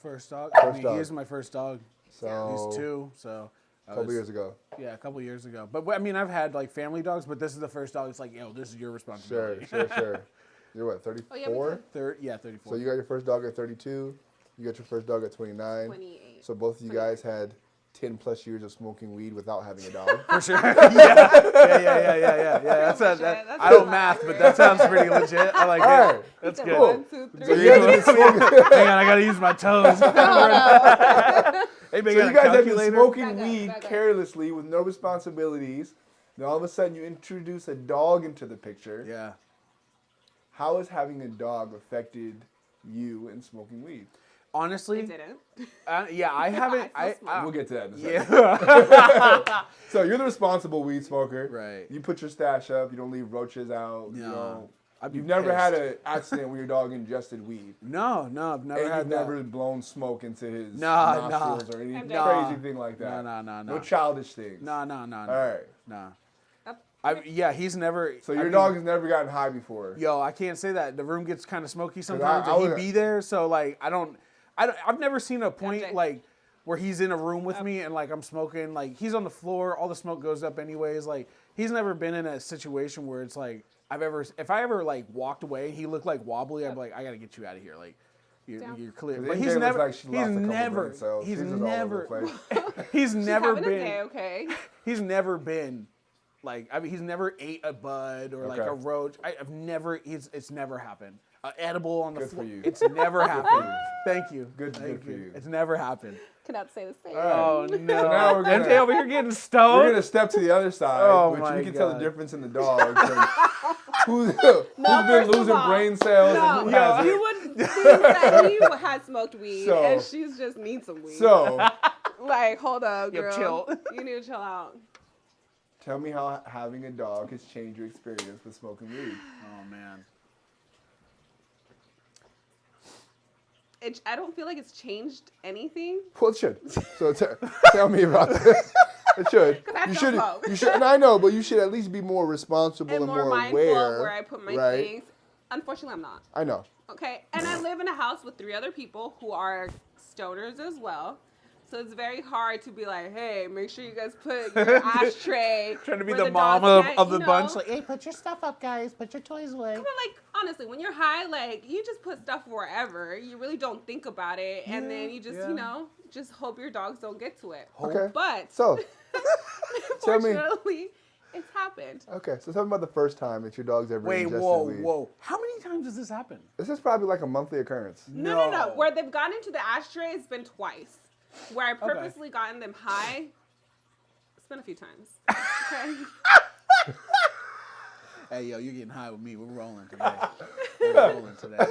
First dog. First dog. He is my first dog. So He's 2. So. a couple years ago. Yeah, a couple years ago. But I mean, I've had like family dogs, but this is the first dog. It's like, this is your Sure, responsibility. sure. You're what, 34? Oh, yeah, me too. 34. So you got your first dog at 32. You got your first dog at 29. 28. So both of you guys had 10 plus years of smoking weed without having a dog. For sure. Yeah. That's That's I don't not math, but accurate. that sounds pretty legit. I like All it. right. That's Said good. 1, 2, 3. So you guys have been smoking, Hang on, I gotta use my toes. Hey, so you guys have been calculator? smoking Back up, weed back up. carelessly with no responsibilities Then all of a sudden you introduce a dog into the picture. Yeah. How has having a dog affected you in smoking weed? Honestly, It didn't. Yeah, I haven't. I still smoke. We'll get to that in a second. Yeah. So you're the responsible weed smoker. Right. You put your stash up. You don't leave roaches out. You No. know, I'd be you've never had pissed. an accident where your dog ingested weed. No, I've never And had you've that. never blown smoke into his Nah. nostrils or any Nah. crazy thing like that. No. No childish things. No. All right. No. That's- Yeah, he's never. So your dog has never gotten high before. Yo, I can't say that. The room gets kind of smoky sometimes, I and he'd would- be there. So like, I've never seen a point MJ. like where he's in a room with me and like I'm smoking. Like he's on the floor, all the smoke goes up anyways. Like he's never been in a situation where it's like if I ever like walked away, he looked like wobbly. I'd be like, I gotta get you out of here. Like you're clear. 'Cause But MJ he's looks never. like she lost a He's couple never. brain cells. He's She's just all over the never. place. He's never having been. a day, okay. He's never been. Like he's never ate a bud or like Okay. a roach. I've never. It's never happened. Edible on the Good for floor. you. It's never happened. Thank you. Good Thank for you. It's never happened. Cannot say the same. All right. Oh no! So now we're gonna- MJ over here getting stoned. We're gonna step to the other side, Oh which my we can tell the God. difference in the dogs. And who's been first of losing all, brain cells No, and who hasn't. you would think that he had smoked weed, So- and she's just needs some weed. So like, hold up, Yo, girl. chill. You need to chill out. tell me how having a dog has changed your experience with smoking weed. Oh man. I don't feel like it's changed anything. Well, it should. So tell me about this. It should. 'Cause I You still should. smoke. You should. And I know, but you should at least be more responsible And and more mindful aware. of where I put my right? things. Unfortunately, I'm not. I know. Okay, and I live in a house with 3 other people who are stoners as well. So it's very hard to be like, hey, make sure you guys put your ashtray. Trying to be where the dogs mom can't, of the you bunch. know. Like, hey, put your stuff up, guys. Put your toys away. Come on, like, honestly, when you're high, like, you just put stuff wherever. You really don't think about it. And then you just, yeah. you know, just hope your dogs don't get to it. Okay. But, So tell me. unfortunately, it's happened. Okay. So tell me about the first time that your dog's ever Wait, ingested whoa, weed. whoa. How many times does this happen? This is probably like a monthly occurrence. No. Where they've gotten into the ashtray, it's been twice. Where I purposely gotten them high, it's been a few times. Okay. Hey, yo, you're getting high with me. We're rolling today. We're rolling today.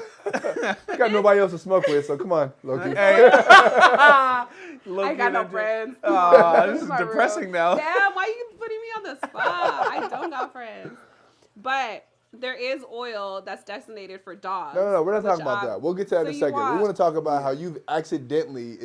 You got nobody else to smoke with, so come on, Loki. Hey. I got no friends. This is My real- depressing now. Damn, why you putting me on the spot? I don't got friends. But there is oil that's designated for dogs. No, we're not which talking about that. We'll get to that in so a you second. We want- want to talk about how you've accidentally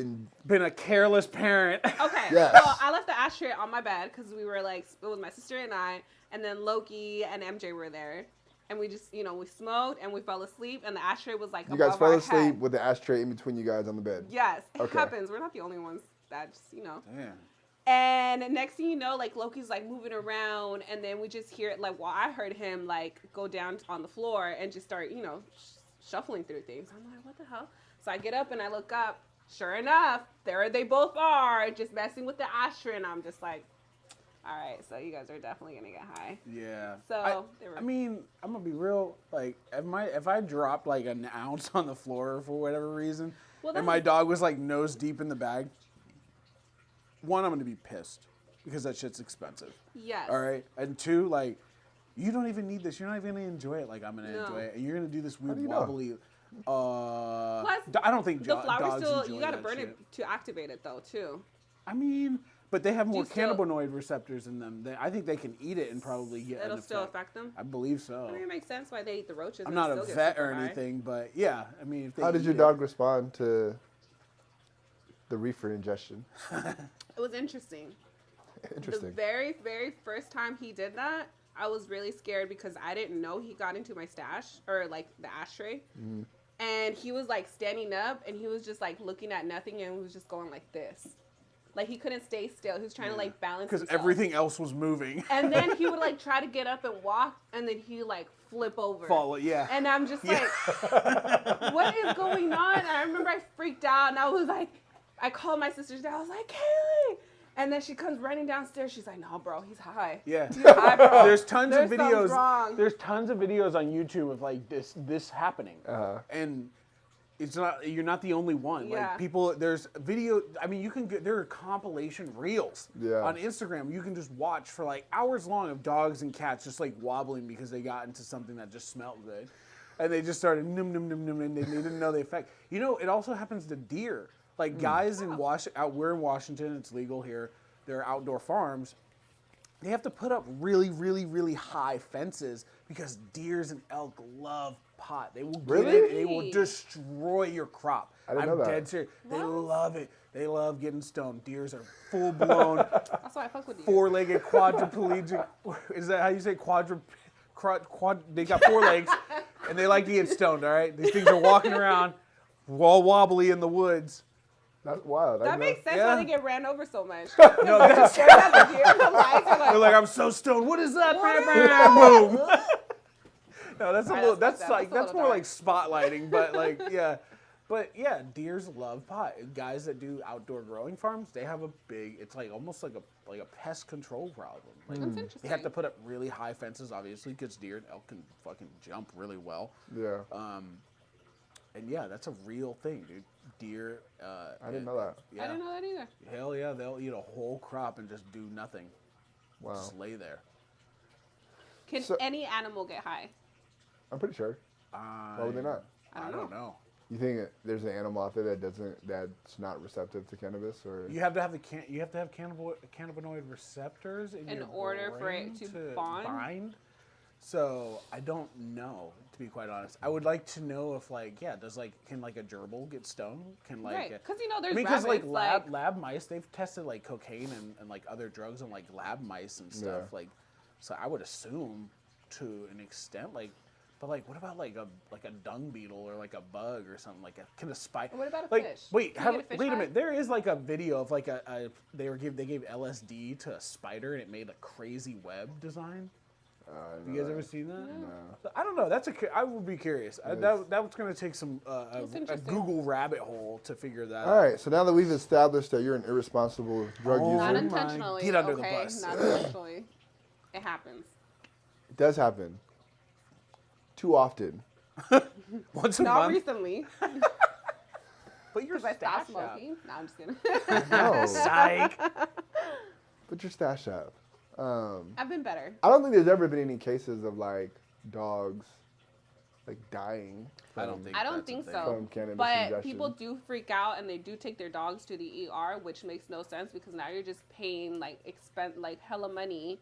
Been a careless parent. Okay, Yes. so I left the ashtray on my bed because we were like, it was my sister and I, and then Loki and MJ were there. And we just, you know, we smoked and we fell asleep, and the ashtray was like You above guys fell our asleep head. with the ashtray in between you guys on the bed. Yes, it Okay. happens. We're not the only ones that just, you know. Damn. And next thing you know, like Loki's like moving around, and then we just hear it like, well, I heard him like go down on the floor and just start, you know, shuffling through things. I'm like, what the hell? So I get up and I look up. Sure enough, there they both are, just messing with the ashtray, and I'm just like, all right, so you guys are definitely gonna get high. Yeah. So they were. I mean, I'm gonna be real. Like, if I dropped like an ounce on the floor for whatever reason, Well, and my dog was like nose deep in the bag, one, I'm gonna be pissed because that shit's expensive. Yes. All right, and two, like, you don't even need this. You're not even gonna enjoy it like I'm gonna No. enjoy it, and you're gonna do this weird do you know? wobbly. Plus, I don't think the flower dogs still, enjoy you gotta that burn shit. it to activate it though too. I mean, but they have more you still- cannabinoid receptors in them. I think they can eat it and probably get It'll an still effect. affect them. I believe so. I mean, it makes sense why they eat the roaches. I'm and not a still get vet super or high. anything, but yeah, I mean, if they How did eat your it- dog respond to the reefer ingestion? It was interesting. The Interesting. very, very first time he did that, I was really scared because I didn't know he got into my stash or like the ashtray. Mm-hmm. And he was like standing up and he was just like looking at nothing and was just going like this. Like he couldn't stay still. He was trying to like balance because himself. everything else was moving. And then he would like try to get up and walk and then he like flip over. Follow, yeah. And I'm just like, what is going on? And I remember I freaked out and I was like, I called my sister's dad. I was like, Kaylee. And then she comes running downstairs. She's like, no, bro, he's high. Yeah. He's high, bro. There's tons of There's something videos. wrong. There's tons of videos on YouTube of like this happening. Uh-huh. And it's not, you're not the only one. Yeah. Like people, there's video. I mean, you can get, there are compilation reels Yeah. on Instagram. You can just watch for like hours long of dogs and cats just like wobbling because they got into something that just smelled good, and they just started num num num num, and they didn't know the effect. You know, it also happens to deer. Like guys in we're in Washington. It's legal here. There are outdoor farms. They have to put up really, really, really high fences because deers and elk love pot. They will get Really? in and they will destroy your crop. I didn't know that. Dead serious. They What? love it. They love getting stoned. Deers are full blown, That's why I fuck with you. four-legged quadriplegic. Is that how you say they got 4 legs, and they like to get stoned. All right, these things are walking around, all wobbly in the woods. That's wild. That makes sense Yeah. why they get ran over so much. No, that's, They're not the deer. The lights are they're like, I'm so stoned. What is that? What Bam, is bam, boom. No, that's a Alright, little. that's That's fucked up. like That's a that's little more like spotlighting, but like yeah, but yeah, deers love pot. Guys that do outdoor growing farms, they have a big. It's like almost like a pest control problem. Like That's they interesting. have to put up really high fences, obviously, because deer and elk can fucking jump really well. Yeah. And yeah, that's a real thing, dude. Deer. I didn't know that. Yeah. I didn't know that either. Hell yeah, they'll eat a whole crop and just do nothing. Wow. Just lay there. Can So- any animal get high? I'm pretty sure. Why would they not? I don't know. You think there's an animal out there that's not receptive to cannabis, or You have to have you have to have cannabinoid receptors in your order for it brain to bond? So I don't know, to be quite honest. I would like to know if can like a gerbil get stoned? Can like Right, 'cause, you know, there's because like rabbits, lab mice, they've tested like cocaine and like other drugs on like lab mice and stuff. Yeah. Like, so I would assume to an extent but like, what about like a dung beetle or like a bug or something like can a spider? What about a like, fish? Wait, Can you get a fish wait a high? minute. There is like a video of like they gave LSD to a spider and it made a crazy web design. You guys ever seen that? No. I don't know. I would be curious. That was going to take some a interesting. Google rabbit hole to figure that All out. right, so now that we've established that you're an irresponsible drug Oh. Not user, intentionally. Get under the okay? bus. Not intentionally. It happens. it does happen. Too often. Once a Not month. recently. But you're Because I stopped stash up. smoking. No, I'm just kidding. No, Psych. put your stash up. I've been better. I don't think there's ever been any cases of like dogs like dying. I don't think. I don't that's a think thing. so. From cannabis But ingestion. people do freak out and they do take their dogs to the ER, which makes no sense because now you're just paying like hella money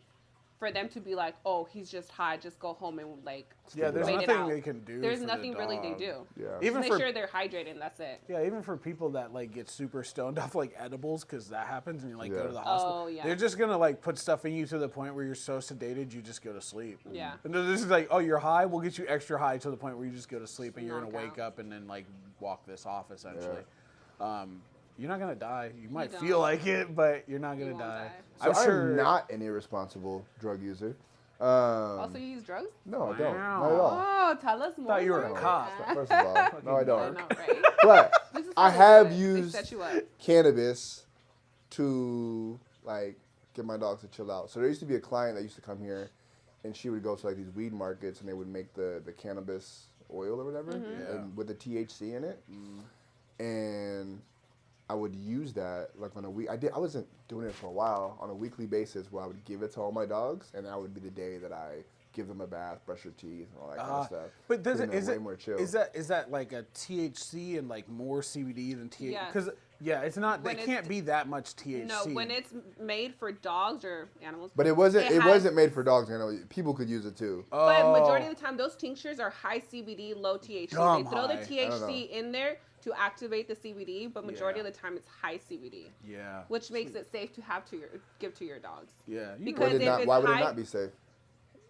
for them to be like, oh, he's just high, just go home and like Yeah, there's wait it nothing out. they can do. There's for nothing the really they dog. do. Yeah. Even Just for make sure they're hydrated and that's it. Yeah, even for people that like get super stoned off like edibles, because that happens and you like go Yeah. to the hospital. Oh, yeah. They're just gonna like put stuff in you to the point where you're so sedated you just go to sleep. Yeah. And this is like, oh, you're high. We'll get you extra high to the point where you just go to sleep and you're gonna Knock wake out. up and then like walk this off essentially. You're not gonna die. You might don't. feel like it, but you're not gonna won't die. die. So I'm sure. I'm not an irresponsible drug user. Also, you use drugs? No, I don't. Wow. Not at all. Oh, tell us more. Thought you were a about cop. that. First of all, no, I I don't. know, right? But This is I how they have do it. used They set you up. cannabis to like get my dogs to chill out. So there used to be a client that used to come here, and she would go to like these weed markets, and they would make the cannabis oil or whatever, and with the THC in it, and I would use that like on a week. I wasn't doing it for a while on a weekly basis where I would give it to all my dogs, and that would be the day that I give them a bath, brush their teeth, and all that kind of stuff. But does Then it, they're is way it more chill. is that like a THC and like more CBD than THC? Yeah. Because it's not. When They it's- can't be that much THC. No, when it's made for dogs or animals. But it wasn't. It It, has- wasn't made for dogs. You know, people could use it too. But majority of the time, those tinctures are high CBD, low THC. Dumb They throw the high. THC in there to activate the CBD, but majority Yeah. of the time it's high CBD, Yeah. which makes it safe to have give to your dogs. Yeah. You Because Would it if not, it's why would it high- not be safe?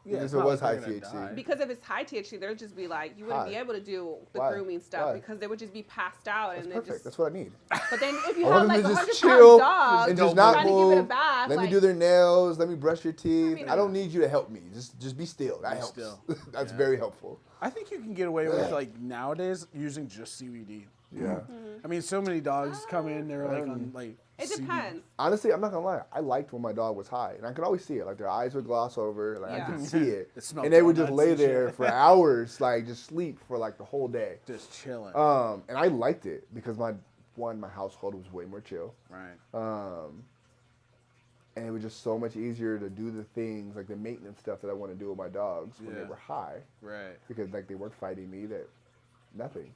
Yeah, Even it's if it not was like high they're gonna THC. die. Because if it's high THC, they'll just be like, you wouldn't be Why? able to do the Why? grooming stuff Why? because they would just be passed out That's and perfect. then just. That's what I need. But then if you I have want like them a to just 100-pound chill dog and just not trying to give it a move. bath, Let like, me do their nails. Let me brush your teeth. mean, I don't need you to help me. Just be still. That Be helps. still. That's Yeah. very helpful. I think you can get away with like nowadays using just CBD. Yeah. I mean, so many dogs come in. They're like on It CBD. depends. Honestly, I'm not gonna lie. I liked when my dog was high, and I could always see it. Like their eyes would gloss over, like I Yeah. could see it, It smelled and they would just donuts lay and there shit. for hours, like just sleep for like the whole day. Just chilling. And I liked it because my household was way more chill. Right. And it was just so much easier to do the things like the maintenance stuff that I want to do with my dogs when they Yeah. were high, Right. because like they weren't fighting me. That nothing.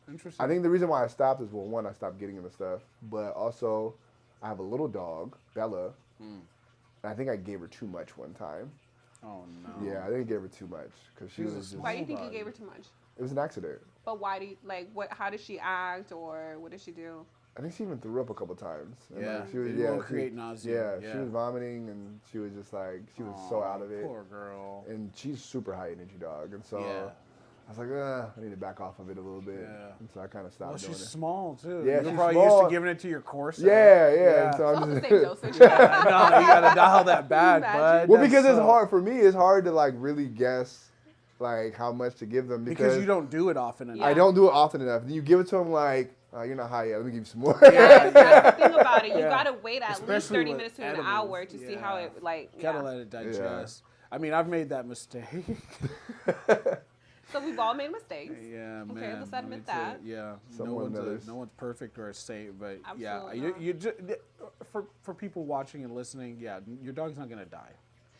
Interesting. I think the reason why I stopped is, well, one, I stopped getting into stuff, but also I have a little dog, Bella, and I think I gave her too much one time. Oh no. Yeah, I think I gave her too much because she was just, Why do you think you Nobody. gave her too much? it was an accident. But why do you how did she act, or what did she do? I think she even threw up a couple times. And, Yeah, like, she was, it will she- create nausea. Yeah, she was vomiting, and she was just like, she was so out of it. Poor girl. And she's super high energy dog, and so Yeah. I was like, I need to back off of it a little bit. Yeah. And so I kind of stopped Well, doing she's it. small too. Yeah, You're she's probably used small. to giving it to your corset. Yeah. And so All I'm the just, same dosage. No, you gotta dial that back, Imagine. bud. well, That's because it's so- hard for me. It's hard to like really guess like how much to give them because you don't do it often enough. I don't do it often enough. Then you give it to them like, you're not high yet. Let me give you some more. Yeah, That's the thing about it. You Yeah. gotta wait at least Especially 30 with minutes to an edibles. hour to see how Yeah. it like. Gotta Yeah. let it digest. I mean, I've made that mistake. So we've all made mistakes. Yeah, Okay, man. let's let admit me tell that. you, yeah, Someone knows. no one's perfect or safe, but Absolutely yeah, not. you for people watching and listening, yeah, your dog's not gonna die.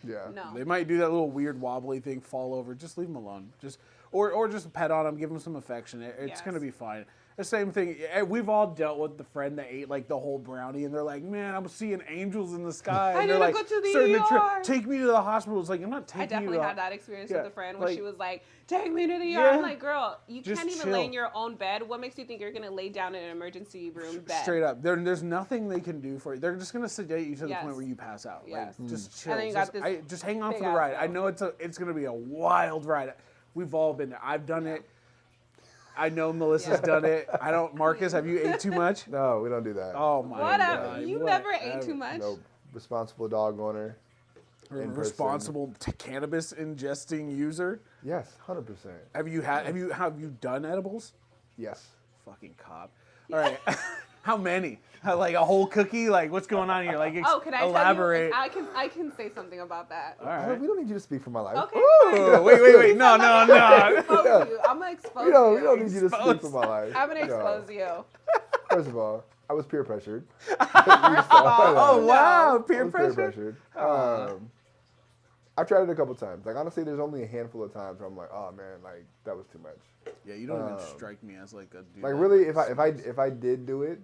Yeah. No. They might do that little weird wobbly thing, fall over. Just leave them alone. Just or just pet on them, give them some affection. It's Yes. gonna be fine. The same thing. We've all dealt with the friend that ate like the whole brownie, and they're like, "Man, I'm seeing angels in the sky." I And they're need like, to go to the starting ER. take me to the hospital. It's like I'm not taking I you definitely to had that experience Yeah, with a friend when like- she was like, "Take me to the ER." Yeah. I'm like, "Girl, you Just can't even chill. lay in your own bed. What makes you think you're gonna lay down in an emergency room bed?" Straight up, there's nothing they can do for you. They're just gonna sedate you to the Yes. point where you pass out. Yes. Like, just chill. And then you got this just hang on for the big-ass ride. I bill. know it's gonna be a wild ride. We've all been there. I've done it. I know Melissa's done it. I don't. Marcus, have you ate too much? No, we don't do that. Oh my Whatever. god. You never ate too much. No, responsible dog owner. in person. Responsible cannabis ingesting user. Yes, 100%. Have you done edibles? Yes. Fucking cop. All right. How many? Like a whole cookie? Like what's going on here? Like Oh, can I elaborate. tell you? I can say something about that. All right. We don't need you to speak for my life. Okay. Ooh, wait. No. Expose you. I'm gonna expose We don't you. need you to speak for my life. I'm gonna No. expose you. First of all, I was peer pressured. Oh wow, I peer was pressure. peer pressured. I've tried it a couple times. Like honestly, there's only a handful of times where I'm like, oh man, like that was too much. Yeah, you don't even strike me as like a dude. Like that really, likes if I did do it,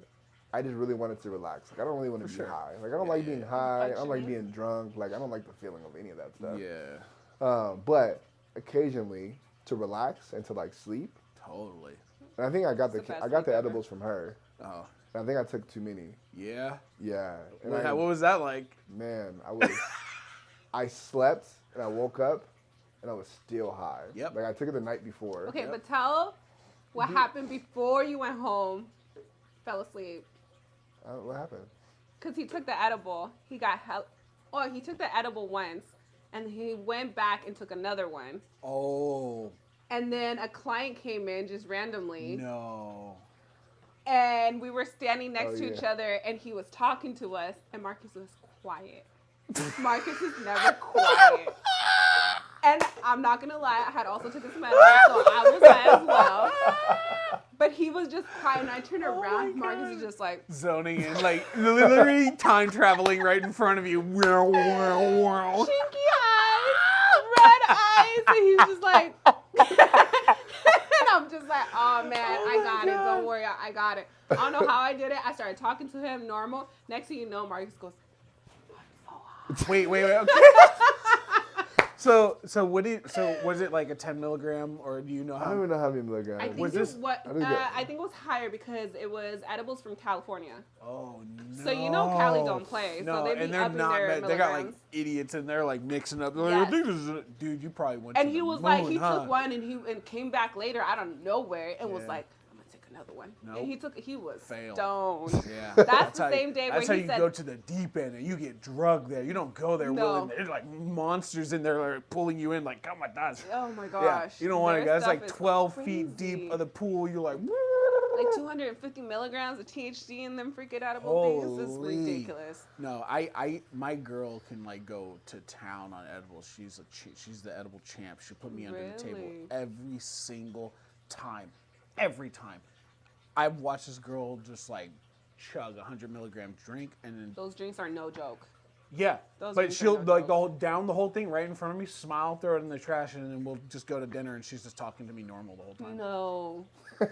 I just really wanted to relax. Like I don't really want to be sure. high. Like I don't like being high. I don't like Functioning. being drunk. Like I don't like the feeling of any of that stuff. Yeah, But occasionally to relax and to like sleep. totally. And I think I got It's the best I got the sleep ever. edibles from her. Oh, And I think I took too many. yeah. Yeah. And What was that like? man, I slept and I woke up and I was still high. Yep. Like I took it the night before. Okay, Yep. but tell what happened before you went home, fell asleep. What happened? Cause he took the edible. He took the edible once, and he went back and took another one. Oh And then a client came in just randomly, no. and we were standing next Oh, to each yeah. other, and he was talking to us, and Marcus was quiet. Marcus is never quiet. And I'm not gonna lie, I had also took this medicine, so I was high as well. But he was just quiet, and I turned around, Marcus is just like, Zoning in, like literally time traveling right in front of you. chinky eyes, red eyes, and he's just like, and I'm just like, oh man, I got it. Don't worry, I got it. I don't know how I did it. I started talking to him normal. Next thing you know, Marcus goes, Wait. Okay. So was it like a 10 milligram or do you know I don't how? even know how many milligrams. I think Was this- I think it was higher because it was edibles from California. Oh no. So you know Cali don't play. No, So they be and they're upping not. their They got like milligrams. idiots in there like mixing up. They're like, Yes. I think this is dude. You probably went. And to he the was like, moon, he huh? took one and came back later out of nowhere and was Yeah. like, I'm gonna take another one. Nope. And he was Fail. stoned. Yeah, That's the how same day where That's how he you said- go to the deep end and you get drugged there. You don't go there No. willing. There's like monsters in there like, pulling you in like, come on, that's. Oh my Yeah, gosh. you don't want to Their go. It's stuff like is 12 feet crazy. deep of the pool. You're like, like 250 milligrams of THC in them freaking edible things. It's ridiculous. No, my girl can like go to town on edibles. She's the edible champ. She put me under the table every single time. Every time. I've watched this girl just like chug 100 milligram drink, and then those drinks are no joke. Yeah, but she'll like down the whole thing right in front of me, smile, throw it in the trash, and then we'll just go to dinner, and she's just talking to me normal the whole time. No.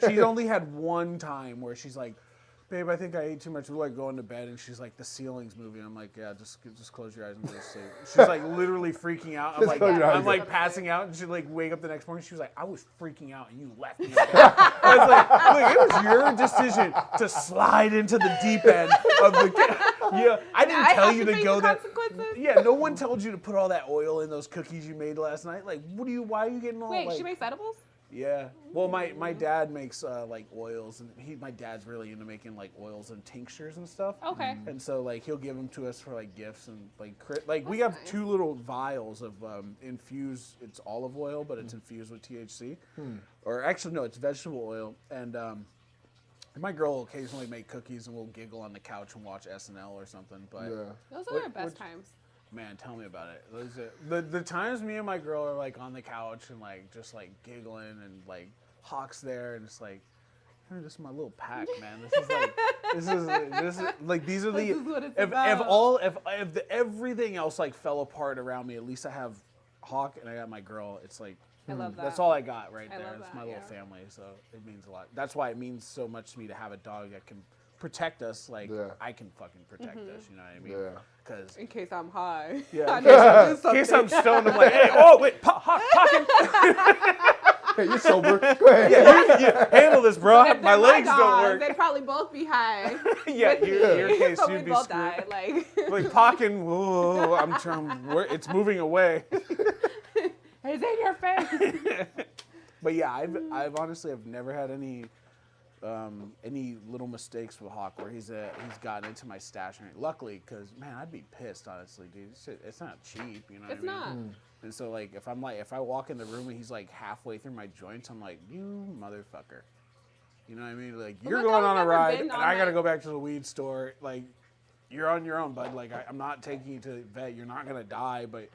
She's only had one time where she's like, babe, I think I ate too much. We're like going to bed, and she's like, the ceiling's moving. I'm like, yeah, just close your eyes and go to sleep. She's like literally freaking out. I'm like passing out, and she like wake up the next morning. She was like, I was freaking out, and you left me. I was like, look, it was your decision to slide into the deep end of the. Yeah, I didn't tell you to go there. Yeah, no one told you to put all that oil in those cookies you made last night. Like, why are you getting all? Wait, she makes edibles? Yeah. Well, my dad makes like oils, and my dad's really into making like oils and tinctures and stuff. Okay. And so like he'll give them to us for like gifts and like we have 2 little vials of infused. It's olive oil, but it's infused with THC. Or actually no, it's vegetable oil. And my girl will occasionally make cookies, and we'll giggle on the couch and watch SNL or something. But those are our best times. Man, tell me about it. The times me and my girl are like on the couch and like just like giggling, and like Hawk's there, and it's like, hey, this is my little pack, man. This is like these are the if everything else like fell apart around me, at least I have Hawk and I got my girl. It's like I love that. That's all I got right there. That's my little yeah. family, so it means a lot. That's why it means so much to me to have a dog that can protect us like I can fucking protect us, you know what I mean? Yeah. Cause in case I'm high. Yeah. In case I'm stoned, I'm like, hey, oh wait, pocket. Hey, you're sober. Go ahead. Yeah, handle this, bro. My legs don't work. They'd probably both be high. Yeah, in your case, so you'd we'd be both screwed. die. Like pocket. Whoa, I'm trying. It's moving away. It's in your face. But yeah, I've honestly never had any little mistakes with Hawk where he's gotten into my stash. Luckily, because man, I'd be pissed honestly, dude. It's not cheap, you know. It's not. And so like if I walk in the room and he's like halfway through my joints, I'm like, you motherfucker. You know what I mean? Like you're going on a ride and I gotta go back to the weed store. Like you're on your own, bud. Like I'm not taking you to the vet. You're not gonna die, but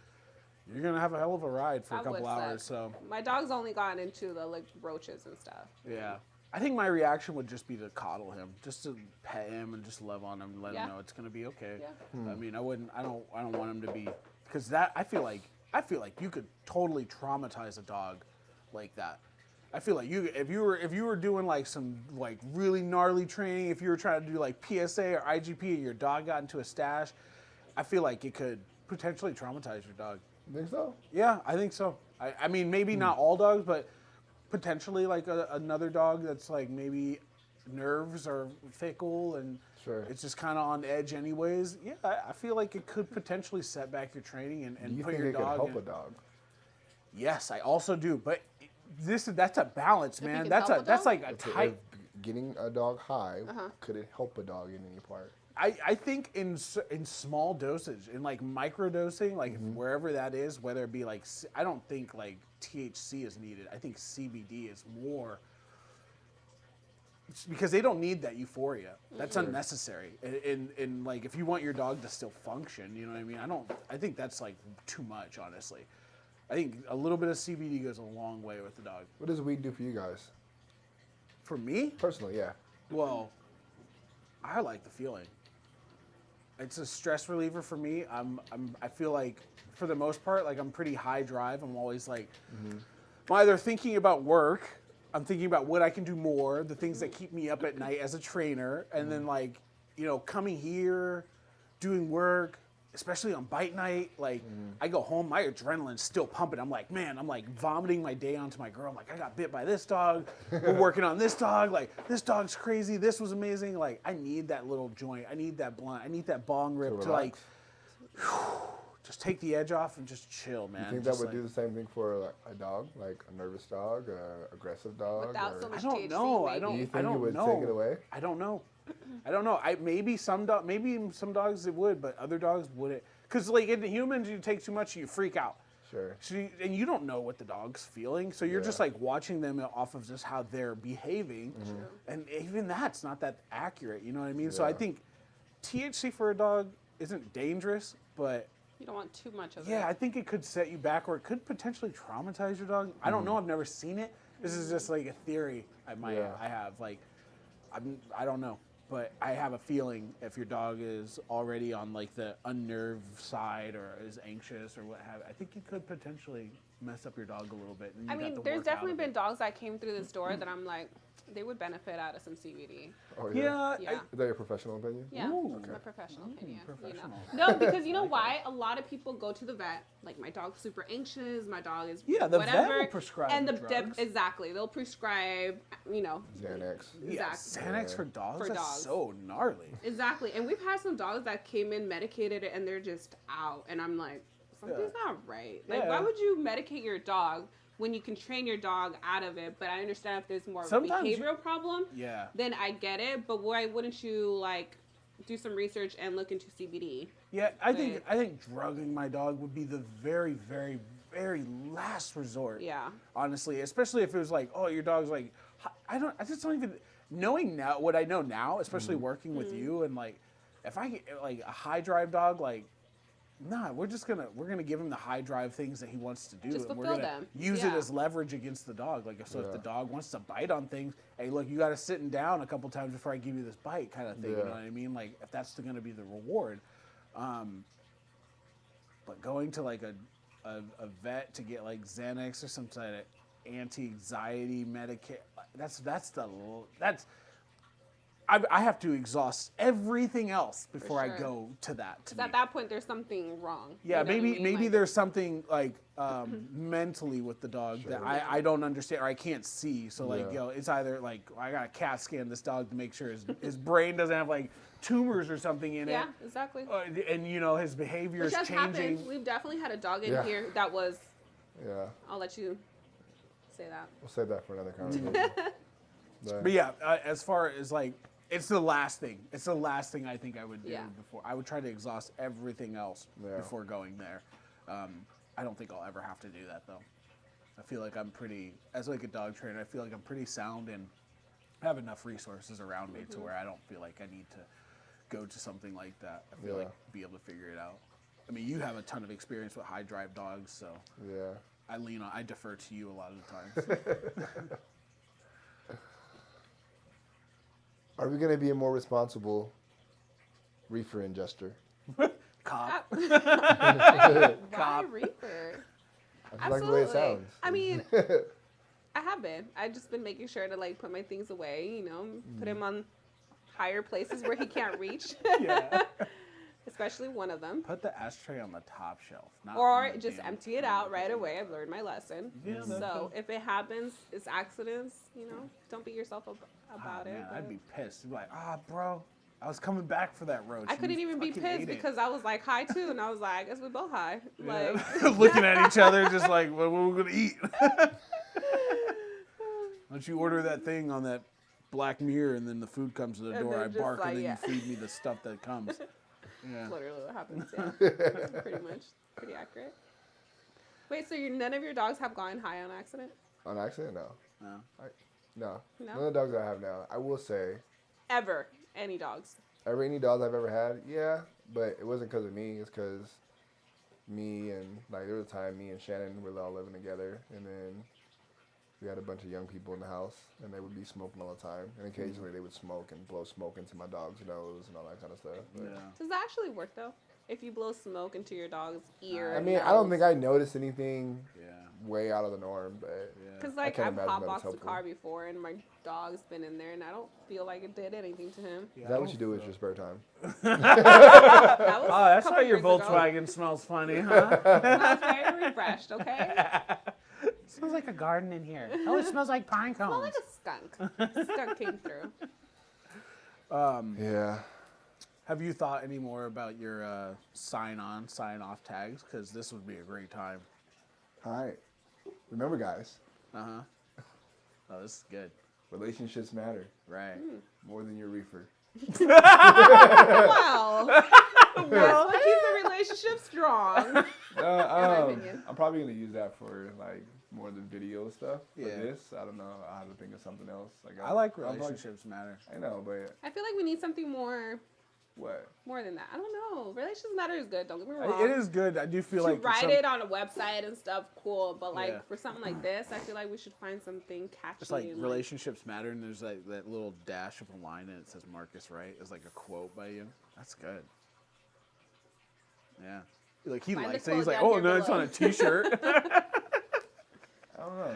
you're gonna have a hell of a ride for a couple hours. So my dog's only gotten into the like roaches and stuff. Yeah. I think my reaction would just be to coddle him, just to pet him and just love on him and let him know it's gonna be okay. Yeah. I mean, I don't want him to be, because that I feel like you could totally traumatize a dog like that. I feel like if you were doing like some like really gnarly training, if you were trying to do like PSA or IGP and your dog got into a stash, I feel like it could potentially traumatize your dog. You think so? Yeah, I think so. I mean, maybe not all dogs, but potentially like another dog that's like maybe nerves are fickle and it's just kind of on edge anyways. Yeah, I feel like it could potentially set back your training and put your dog in. Do you think it could help a dog? Yes, I also do, but that's a balance, man. That's like a tight. Getting a dog high, could it help a dog in any part? I think in small dosage, in like micro dosing, like wherever that is, whether it be like, I don't think like THC is needed. I think CBD is more, because they don't need that euphoria. That's unnecessary. And like if you want your dog to still function, you know what I mean? I think that's like too much, honestly. I think a little bit of CBD goes a long way with the dog. What does weed do for you guys? For me? Personally, yeah. Well, I like the feeling. It's a stress reliever for me. I feel like, for the most part, like I'm pretty high drive. I'm always like, I'm either thinking about work, I'm thinking about what I can do more, the things that keep me up at night as a trainer, and then like, you know, coming here, doing work, especially on bite night, like I go home, my adrenaline's still pumping. I'm like vomiting my day onto my girl. I'm like, I got bit by this dog. We're working on this dog. Like, this dog's crazy. This was amazing. Like, I need that little joint. I need that blunt. I need that bong rip to like, just take the edge off and just chill, man. You think that would do the same thing for like a dog, like a nervous dog, an aggressive dog? Without so much I don't know. I don't. Do you think I don't it would know. take it away? I don't know. Maybe some dogs it would, but other dogs wouldn't. Because like in the humans, you take too much, you freak out. Sure. And you don't know what the dog's feeling, so you're just like watching them off of just how they're behaving, and even that's not that accurate. You know what I mean? So I think THC for a dog isn't dangerous, but You don't want too much of it. yeah, I think it could set you back, or it could potentially traumatize your dog. I don't know. I've never seen it. This is just like a theory I have. Like, I don't know. But I have a feeling if your dog is already on like the unnerved side or is anxious or what have, I think you could potentially mess up your dog a little bit. And I mean, there's definitely been dogs that came through this door that I'm like, they would benefit out of some CBD. Oh, yeah? Yeah. Is that your professional opinion? Yeah, Ooh. my professional opinion. Professional. You know? No, because you know why? A lot of people go to the vet, like my dog's super anxious, my dog is Yeah, the whatever. vet will prescribe and drugs. Exactly. They'll prescribe, you know. Xanax. Yeah, Exactly. Xanax for dogs? For That's dogs. so gnarly. Exactly. And we've had some dogs that came in medicated and they're just out. And I'm like, something's not right. Like, why would you medicate your dog when you can train your dog out of it? But I understand if there's more of a behavioral problem, then I get it. But why wouldn't you, like, do some research and look into CBD? Yeah, I think drugging my dog would be the very, very, very last resort. Yeah. Honestly, especially if it was like, oh, your dog's like, I just don't even, knowing now what I know now, especially working with you, and like, if I get like a high drive dog, like, nah, we're gonna give him the high drive things that he wants to do, Just and we're fulfill gonna them. use it as leverage against the dog. Like, if the dog wants to bite on things, hey, look, you got to sit down a couple times before I give you this bite, kind of thing. You know what I mean? Like, if that's gonna be the reward. But going to like a vet to get like Xanax or some kind of anti-anxiety medication, I have to exhaust everything else before I go to that. At that point, there's something wrong. Yeah, you know maybe what I mean? like, there's something like mentally with the dog that I don't understand or I can't see. So like, it's either like I got to CAT scan this dog to make sure his brain doesn't have like tumors or something in it. Yeah, exactly. And his behavior is changing. Happened. We've definitely had a dog in here that was. Yeah. I'll let you say that. We'll save that for another conversation. But yeah, as far as like, it's the last thing. It's the last thing I think I would do before. I would try to exhaust everything else before going there. I don't think I'll ever have to do that though. I feel like I'm pretty, as like a dog trainer, I feel like I'm pretty sound and have enough resources around me to where I don't feel like I need to go to something like that. I feel like be able to figure it out. I mean, you have a ton of experience with high drive dogs, so I defer to you a lot of the times. Are we going to be a more responsible reefer ingester? Cop. Why reefer? I like the way it sounds. I mean, I have been. I've just been making sure to like put my things away, put him on higher places where he can't reach. Yeah. Especially one of them. Put the ashtray on the top shelf. Or just empty it out right away. I've learned my lesson. Yeah, so if it happens, it's accidents, don't beat yourself up about it. Man, I'd be pissed. I'd be like, bro, I was coming back for that roach. I couldn't even be pissed because I was like high too, and I was like, I guess we both high. Yeah. Like looking at each other, just like, what are we gonna eat? Don't you order that thing on that black mirror, and then the food comes to the door. I bark, like, and then you feed me the stuff that comes. Yeah. Literally what happens. Yeah, pretty much, pretty accurate. Wait, so none of your dogs have gone high on accident? On accident, no. No. None of the dogs that I have now. I will say. Ever. Any dogs? Any dogs I've ever had, yeah, but it wasn't because of me. It's because me and, like, there was a time me and Shannon were all living together, and then we had a bunch of young people in the house, and they would be smoking all the time, and occasionally they would smoke and blow smoke into my dog's nose and all that kind of stuff. But, does that actually work, though? If you blow smoke into your dog's ear? I mean, I don't think I noticed anything way out of the norm, but because like I've hotboxed the car before, and my dog's been in there, and I don't feel like it did anything to him. Is that what you do with your spare time? That's why your Volkswagen smells funny, huh? I was very refreshed, okay? Smells like a garden in here. Oh, it smells like pine cones. It smells like a skunk. Skunk came through. Yeah. Have you thought any more about your sign-on, sign-off tags? Because this would be a great time. All right. Remember, guys. Oh, this is good. Relationships matter. Right. More than your reefer. Wow. That's what keeps the relationship strong. In my opinion. I'm probably gonna use that for like more of the video stuff. For Yeah. this, I don't know. I have to think of something else. Like I like relationships matter. I know, but I feel like we need something more what? than that. I don't know. Relationships matter is good. Don't get me wrong. It is good. I do feel to like write it on a website and stuff, cool. But like Yeah. for something like this, I feel like we should find something catchy. it's like and, relationships matter, and there's like that little dash of a line, and it says Marcus Wright. It's like a quote by you. That's good. Yeah. Like he Find the likes it. He's quote like, down oh here no, it's below. on a T-shirt. I don't know.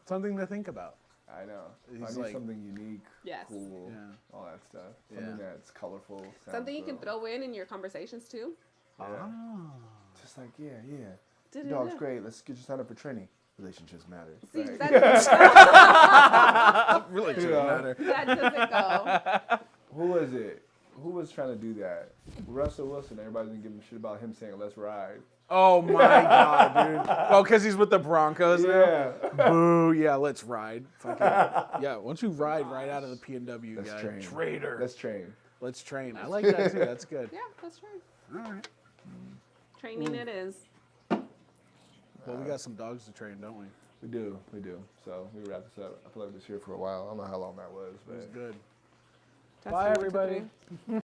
Something to think about. I know. He's I need like- something unique, Yes. cool, Yeah. all that stuff. Something Yeah. that's colorful. Something you can sounds throw in your conversations too. Yeah. Ah. Just like yeah. Da-da-da. Dog's great. Let's get you signed up for training. Relationships matter. See, Right. that Relationships Yeah. matter. doesn't go. Who was it? Who was trying to do that? Russell Wilson. Everybody's been giving shit about him saying "Let's ride." Oh my god, dude. Oh, because he's with the Broncos now? Yeah. Boo. Yeah, let's ride. Fucking, yeah, once you ride right out of the P&W, Let's guy. train. Traitor. Let's train. Let's train. I like that too. That's good. Yeah, that's right. All right. Training it is. Well, we got some dogs to train, don't we? We do. So we wrap this up. I feel like we was here for a while. I don't know how long that was, It was but good. Testing, Bye, 1, 2, everybody. 3.